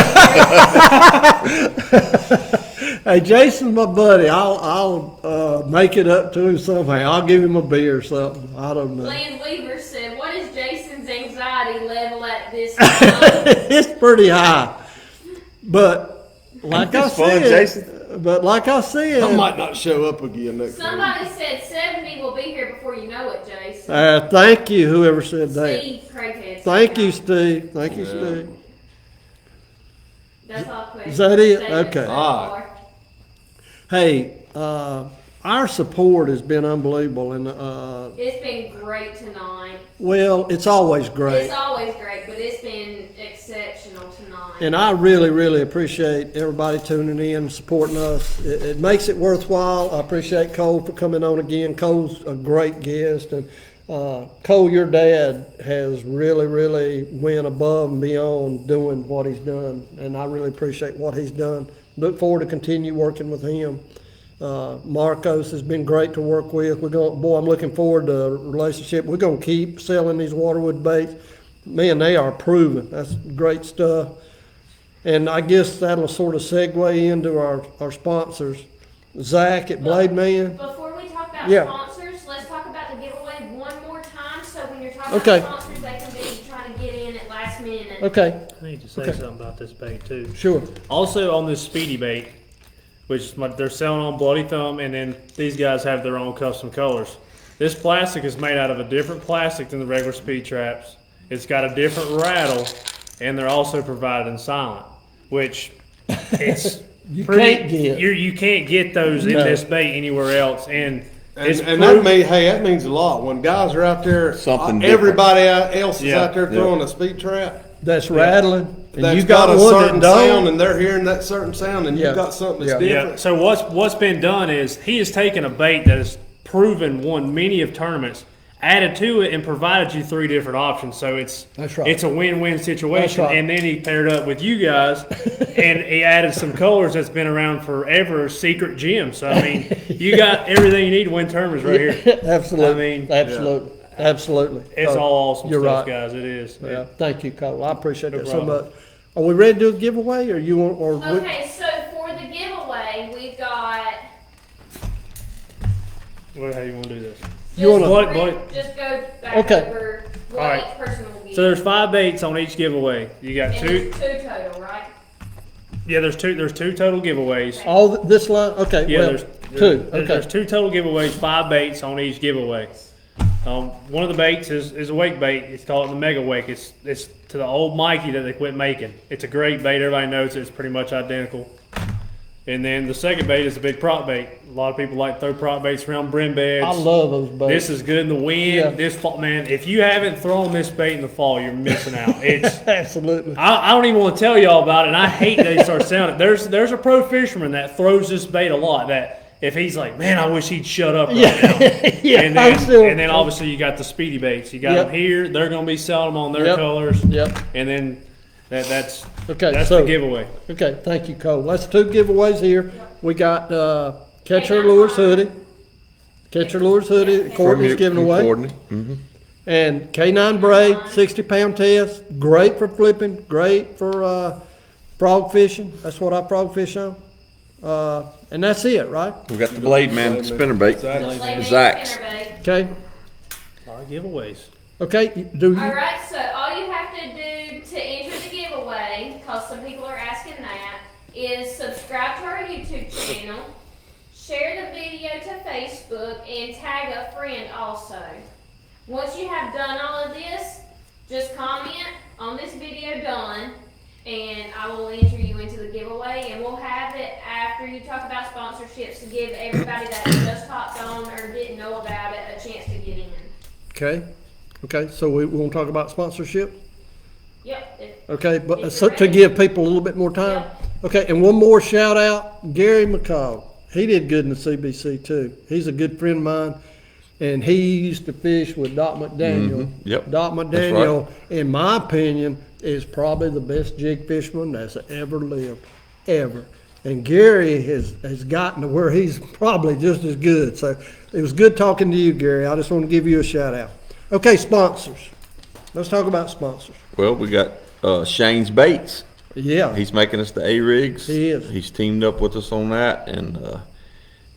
Hey, Jason's my buddy. I'll make it up to him somehow. I'll give him a beer or something. I don't know. Glenn Weaver said, "What is Jason's anxiety level at this time?" It's pretty high. But like I It's fun, said, Jason. but like I said, I might not show up again next week. Somebody said 70 will be here before you know it, Jason. thank you, whoever said that. Steve Crankbaits. Thank you, Steve. Thank you, Steve. That's all quick. Is that it? Say that Okay. so All far. Hey, our support has been unbelievable, and It's been great tonight. well, it's always great. It's always great, but it's been exceptional tonight. And I really, really appreciate everybody tuning in, supporting us. It makes it worthwhile. I appreciate Cole for coming on again. Cole's a great guest, and Cole, your dad has really, really went above and beyond doing what he's done, and I really appreciate what he's done. Look forward to continue working with him. Marcos has been great to work with. I'm looking forward to a relationship. We're gonna keep selling these waterwood baits. Man, they are proven. That's great stuff. And I guess that'll sort of segue into our sponsors. Zach at Blade Man. Before we talk about Yeah. sponsors, let's talk about the giveaway one more time. So when you're talking Okay. about sponsors, they can be trying to get in at last minute. Okay, I need to say Okay. something about this bait too. sure. Also on this speedy bait, which they're selling on Bloody Thumb, and then these guys have their own custom colors. This plastic is made out of a different plastic than the regular speed traps. It's got a different rattle, and they're also provided in silent, which it's You pretty, can't get. you can't get those in No. this bait anywhere else, and it's And proof- that means a lot. When guys are out there, Something different. everybody else is Yeah. out there throwing a speed trap. That's rattling. And That's you got, a one certain that don't. sound, and they're hearing that certain sound, and Yeah. you've got something that's Yeah. Yeah. different. So what's been done is he has taken a bait that has proven won many of tournaments, added to it, and provided you 3 different options. So it's That's right. it's a win-win situation. That's right. And then he paired up with you guys, and he added some colors that's been around forever, secret gems. So I mean, you got everything you need to win tournaments right here. Absolutely. I mean, absolutely. Absolutely. It's So, all awesome you're stuff, right. guys. It is. Yeah. Thank you, Cole. I appreciate No that so problem. much. Are we ready to do a giveaway, or you want? Or we- Okay, so for the giveaway, we've got. How you want to do this? You wanna- Just go back Okay. over what All right. each person will get. So there's 5 baits on each giveaway. You got and 2. it's 2 total, right? Yeah, there's two total giveaways. all this line? Okay. Yeah, well, there's 2. There's Okay. 2 total giveaways, 5 baits on each giveaway. One of the baits is a wake bait. It's called the Mega Wake. It's to the old Mikey that they quit making. It's a great bait. Everybody knows it's pretty much identical. And then the second bait is a big prop bait. A lot of people like to throw prop baits around brim beds. I love those baits. This is good in the wind. Yeah. This fall, man. If you haven't thrown this bait in the fall, you're missing out. It's Absolutely. I don't even want to tell y'all about it, and I hate that they start selling it. There's a pro fisherman that throws this bait a lot. That if he's like, man, I wish he'd shut up right now. Yeah, and I'm still- then obviously you got the speedy baits. You got Yep. them here. They're going to be selling them on their Yep. colors. Yep. And then that's Okay, the giveaway. Okay, thank you, Cole. That's 2 giveaways here. We got Catcher Lures hoodie. Catcher Lures hoodie. Courtney's giving away. Courtney. Mm-hmm. And K9 braid, 60-pound test. Great for flipping. Great for frog fishing. That's what I frog fish on. And that's it, right? We got the Blade Man spinner bait. Layman Zach's. spinnerbait. Okay. A lot of giveaways. Okay. Do you? All right, so all you have to do to enter the giveaway, because some people are asking that, is subscribe to our YouTube channel, share the video to Facebook, and tag a friend also. Once you have done all of this, just comment on this video done, and I will enter you into the giveaway, and we'll have it after you talk about sponsorships to give everybody that just hopped on or didn't know about it a chance to get in. Okay. Okay. So we want to talk about sponsorship. Yep. it- Okay, but If so you're to ready. give people a little bit more time. Okay, and one more shout out, Gary McCall. He did good in the CBC too. He's a good friend of mine, and he used to fish with Doc McDaniel. Yep, Doc that's McDaniel, in my opinion, is probably the best jig fisherman that's ever lived, ever. And Gary has gotten to where he's probably just as good. So it was good talking to you, Gary. I just want to give you a shout out. Okay, sponsors. Let's talk about sponsors. Well, we got Shane's Baits. Yeah. He's making us the A-rigs. He is. He's teamed up with us on that, and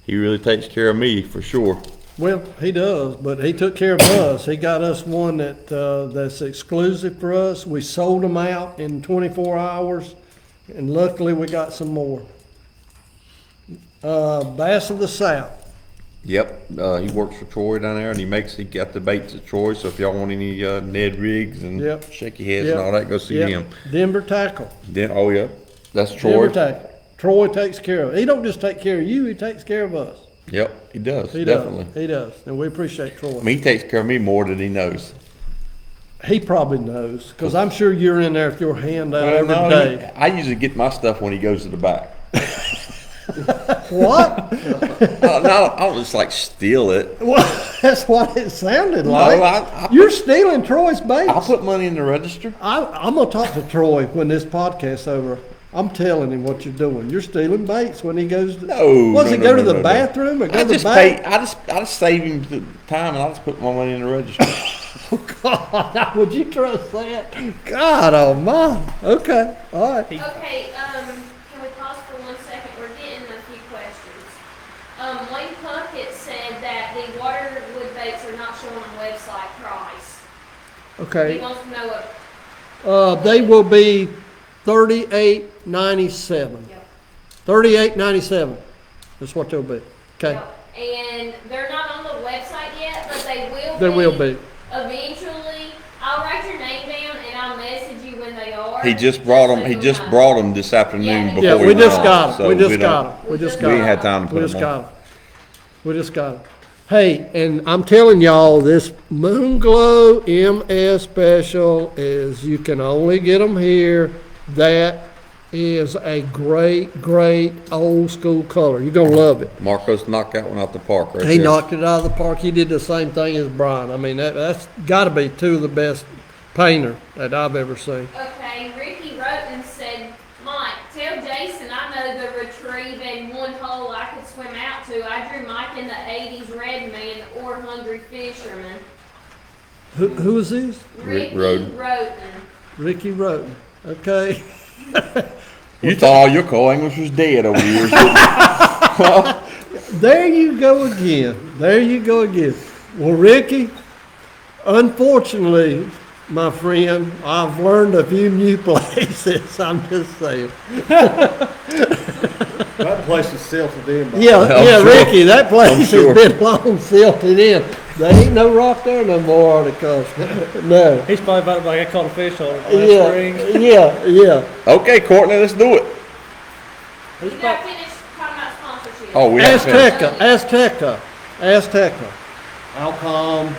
he really takes care of me for sure. Well, he does, but he took care of us. He got us one that's exclusive for us. We sold them out in 24 hours. And luckily, we got some more. Bass of the South. Yep, he works for Troy down there, and he got the baits at Troy. So if y'all want any Ned rigs and Yep. shaky heads Yep. and all that, go see Yep. him. Denver Tackle. Then yeah, that's Denver Troy. Tackle. Troy takes care of it. He don't just take care of you, he takes care of us. Yep, he does. He definitely. does. He does. And we appreciate Troy. I mean, he takes care of me more than he knows. He probably knows, because I'm sure you're in there with your hand out every No, day. I usually get my stuff when he goes to the back. What? No, I don't just like steal it. Well, that's what it sounded like. I You're stealing Troy's baits. I'll put money in the register. I'm going to talk to Troy when this podcast's over. I'm telling him what you're doing. You're stealing baits when he goes to... No, Does he no, go no, to the no, no. bathroom or go I to the just bank? pay. I just save him the time, and I just put my money in the register. Oh, God, would you trust that? God almighty. Okay, all right. Okay, can we pause for 1 second? We're getting a few questions. Wayne Puckett said that the waterwood baits are not showing on website price. He Okay. wants to know what. They will be $38.97. Yep. $38.97. That's what they'll be. Okay. Yep. And they're not on the website yet, but they will. They will be. Eventually, I'll write your name down and I'll message you when they are. He just brought them. so He you'll just know. brought them this afternoon. Yeah, before Yeah, we we went just on, got them. so We just we got don't- them. We just We got ain't them. had time to We put just them got on. them. We just got them. Hey, and I'm telling y'all, this Moonglow MS special is, you can only get them here. That is a great, great old school color. You're going to love it. Marcos knocked that one out the park right He there. knocked it out of the park. He did the same thing as Brian. I mean, that's got to be two of the best painter that I've ever seen. Okay, Ricky Roten said, Mike, tell Jason I know the retrieve and one hole I could swim out to. I drew Mike in the 80s Red Man or Hungry Fisherman. Who is this? Rick Ricky Roten. Roten. Ricky Roten. Okay. You thought all your co-English was dead over years. There you go again. There you go again. Well, Ricky, unfortunately, my friend, I've learned a few new places. I'm just saying. That place is silted in. by Yeah, I'm yeah, sure. Ricky, that place sure. has been long silted in. There ain't no rock there no more, because no. He's probably about to like I caught a fish on last Yeah, spring. yeah. Okay, Courtney, let's do it. You got finished talking about sponsorship. Oh, we have finished. Azteca. Alcom,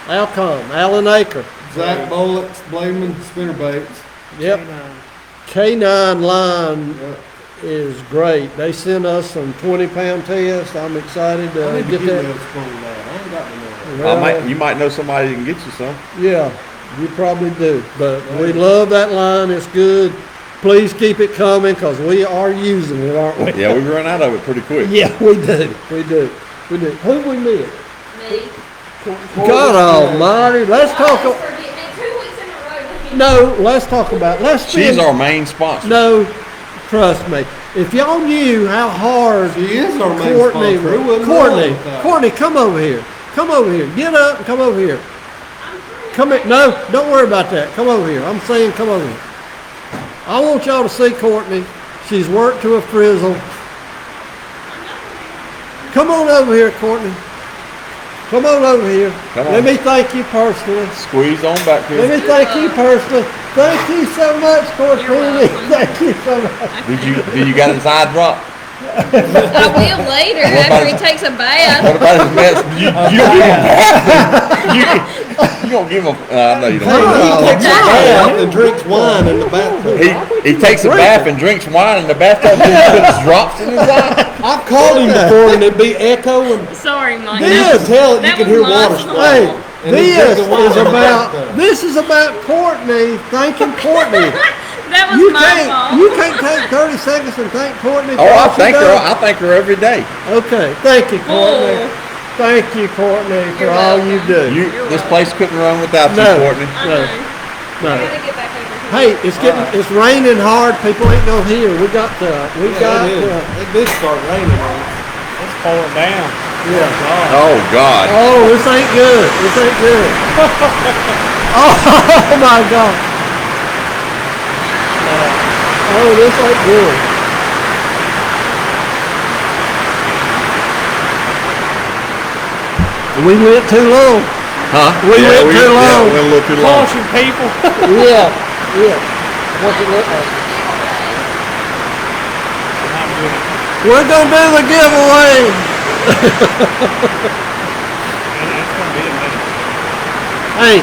Alcom, Allen Acre. Zach Bullock's Blaming Spinnerbaits. Yep. K9 line Yep. is great. They sent us some 20-pound tests. I'm excited I to need to get give that. that spoon that. I ain't got no more. You might know somebody that can get you some. Yeah, you probably do. But we love that line. It's good. Please keep it coming, because we are using it, aren't we? Yeah, we run out of it pretty quick. Yeah, we do. We do. Who we miss? Me. God almighty. Let's talk. Y'all always forget me 2 weeks in a row. No, let's talk about. She's our main sponsor. No, trust me. If y'all knew how hard She is our main Courtney, sponsor. Who wouldn't know Courtney, that? Courtney, come over here. Come over here. Get up and come over here. I'm trying Come here. No, don't worry about that. Come over here. I'm saying come over here. I want y'all to see Courtney. She's worked to a frizzle. Come on over here, Courtney. Come on over here. Come on. Let me thank you personally. Squeeze on back Let here. me thank you personally. Thank you so much, Courtney. welcome. Thank you so much. Did you got his eye drop? I will later after he takes a bath. What about his mess? You give him you don't give him. I know you don't. Oh, Takes a bath and drinks wine in the bathtub. He takes a bath and drinks wine in the bathtub and he puts drops in his eye. I've called him before and it'd be echoing. Sorry, Mike. You can tell it, you That can was hear my water fault. Hey, splash. And he'd drink this the wine is in the about bathtub. Courtney thanking Courtney. That was You my fault. can't take 30 seconds and thank Courtney. Oh, for I what she thank her. does. I thank her every day. Okay, thank you, Courtney. Oh. Thank you, Courtney, for You're all you welcome. do. This place couldn't run without you, No. Courtney. I No, know. no. I gotta get back over here. Hey, it's raining hard. People ain't gonna hear. We got Yeah, it did start raining on us. Let's pull it down. yeah. Oh God. Oh, this ain't good. This ain't good. Oh my God. No, Oh, this ain't good. We went too long. Huh? We went too long. Yeah, we went a little too long. Caution, people. Yeah, yeah. What's it look like? Not good. We're gonna do the giveaway. It's gonna be a minute. Hey,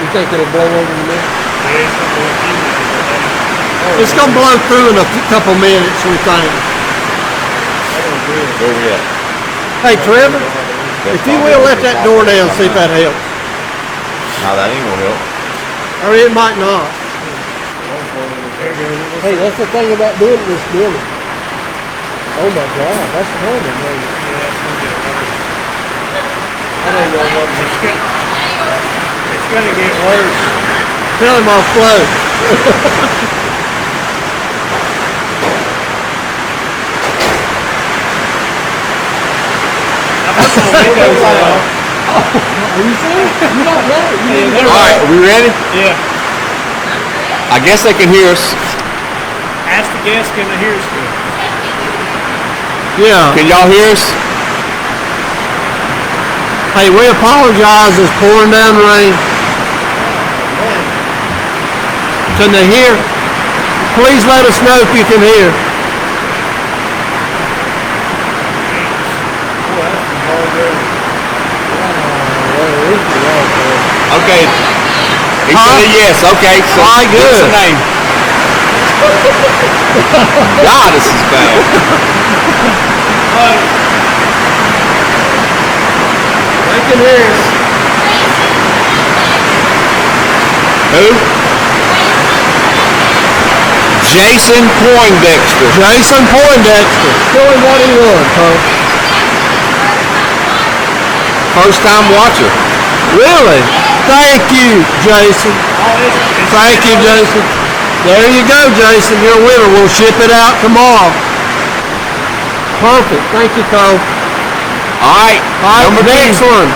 you think it'll blow over in a minute? Yeah, it's gonna be a few minutes. It's gonna blow through in a couple minutes, we think. Where we at? Hey, Trevor, if you will let that door down, see if that helps. No, that ain't gonna help. Or it might not. Hey, that's the thing about doing this building. Oh my God, that's horrible, man. I don't know what It's gonna get worse. Tell him I'll float. Are you serious? You don't know. You didn't know. All right, are we ready? Yeah. I guess they can hear us. Ask the guest, can they hear us good? Yeah. Can y'all hear us? Hey, we apologize. It's pouring down rain. Can they hear? Please let us know if you can hear. Okay. He said yes. Okay. So All right, what's good. the name? God, this is bad. They can hear us. Who? Jason Poindexter. Jason Poindexter. Show him what he won, folks. First time watcher. Really? Thank you, Jason. Thank you, Jason. There you go, Jason. You're a winner. We'll ship it out tomorrow. Perfect. Thank you, Cole. All right. All right, Number next two. one.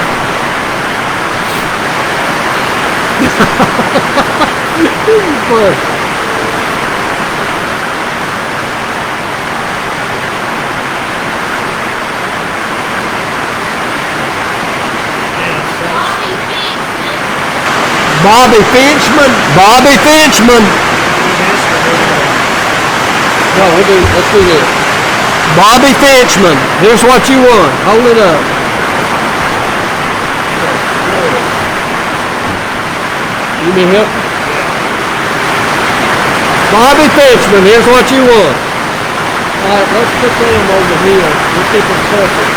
Bobby Finchman. Bobby Finchman. No, let's do this. Bobby Finchman. Here's what you won. Hold it up. You need help? Bobby Finchman, here's what you won. All right, let's put them over here. We'll keep them separate.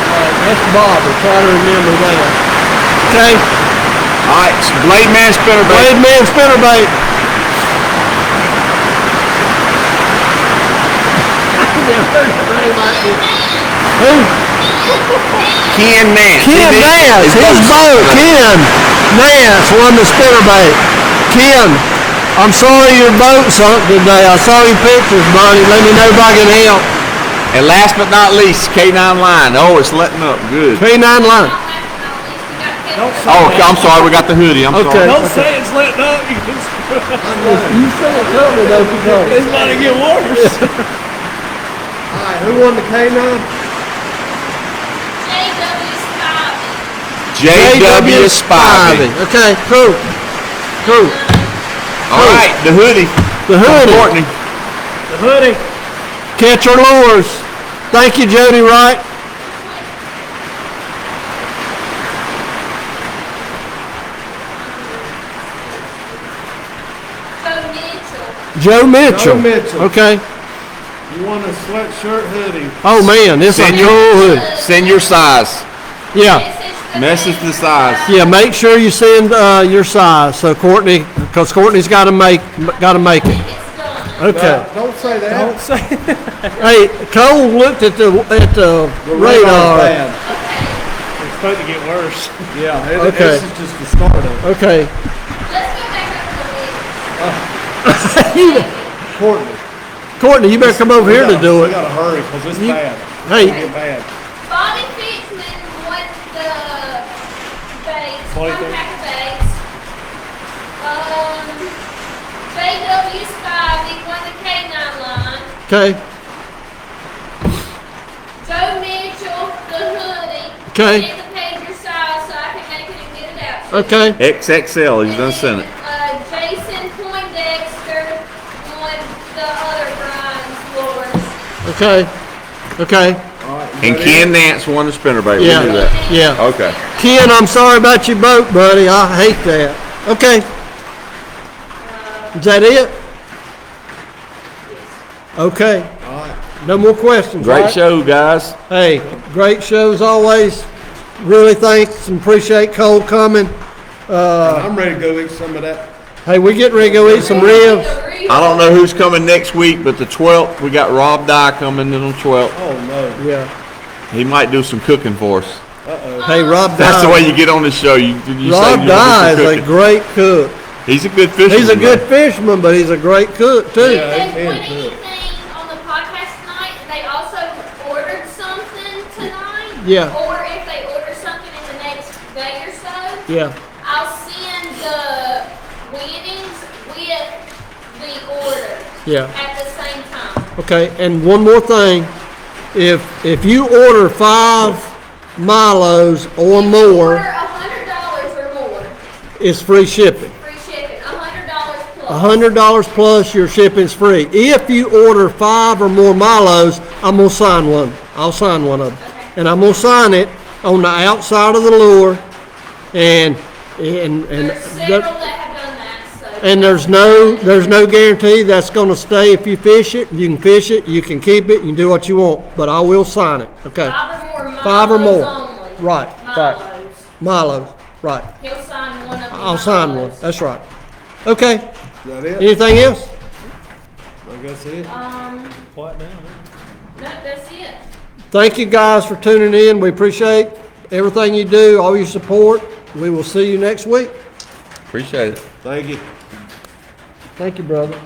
All right, that's Bobby. Try to remember that. Okay? All right. Blade Man Spinnerbait. Blade Man Spinnerbait. Who? Ken Nance. Ken Nance. His boat. Ken Nance won the spinnerbait. Ken, I'm sorry your boat sunk today. I saw your pictures, buddy. Let me know if I can help. And last but not least, K9 Line. Oh, it's letting up. Good. K9 line. Don't say Oh, that. I'm sorry. We got the hoodie. I'm Okay. sorry. Don't say it's letting up. You said it coming, don't you, Cole? It's about to get worse. All right, who won the K9? JW Spivey. Okay, cool. Cool. All right. The hoodie. The hoodie. Courtney. The hoodie. Catcher Lures. Thank you, Jody Wright. Joe Mitchell. Joe Mitchell. Okay. You want a sweatshirt hoodie? Oh man, this is a Senior. cool hoodie. Send your size. Yeah. Message the size. Yeah, make sure you send your size. So Courtney, because Courtney's got to make it. Okay. Don't say that. Don't say Hey, Cole looked at the radar. Bad. it's supposed to get worse. Yeah, Okay. this is just the start of it. Okay. Let's go back up a little bit. Courtney, Courtney, you better come over here to do we it. gotta hurry because it's You- bad. Hey. It's gonna get bad. Bobby Fishman won the baits, 23. 1 pack of baits. JW5, equal the K9 line. Okay, Joe Mitchell, the hoodie. Okay. Get the pager size so I can make it and get it out. to you. okay, XXL, he's done sent it. Jason Poindexter on the other Brian's lures. okay, okay. And Ken Nance won the spinnerbait. Yeah. We knew that. Yeah. Okay. Ken, I'm sorry about your boat, buddy. I hate that. Okay. Is that it? Okay. No more questions, Great right? show, guys. Hey, great show as always. Really thanks and appreciate Cole coming. I'm ready to go eat some of that. Hey, we getting ready to go eat some ribs. I don't know who's coming next week, but the 12th, we got Rob Dye coming in on 12th. Oh, no. Yeah. He might do some cooking for us. Hey, Rob That's the Dye. way you get on the show. You say Rob you Dye is do some a cooking. great cook. He's a good fisherman. He's a good man. fisherman, but he's a great cook too. If Yeah, they amen put to it. anything on the podcast tonight, they also ordered something tonight. Yeah. Or if they order something in the next day or so, Yeah. I'll send the winnings with the order Yeah. at the same time. Okay, and one more thing, if you order 5 Milos or Order more, $100 or more, it's free shipping. free shipping, $100 plus. $100 plus your shipping's free. If you order 5 or more Milos, I'm gonna sign one. I'll sign one of them. Okay. And I'm gonna sign it on the outside of the lure, and There's several that have done that, so. and there's no guarantee that's gonna stay if you fish it. You can fish it, you can keep it, you can do what you want, but I will sign it, okay? 5 or more, 5 or more. Milos only. Right, right. Milos. Milos, right. He'll sign one of the I'll sign one, Milos. that's right. Okay, Is that it? anything else? I guess it. What now? No, that's it. Thank you guys for tuning in. We appreciate everything you do, all your support. We will see you next week. Appreciate it. Thank you. Thank you, brother.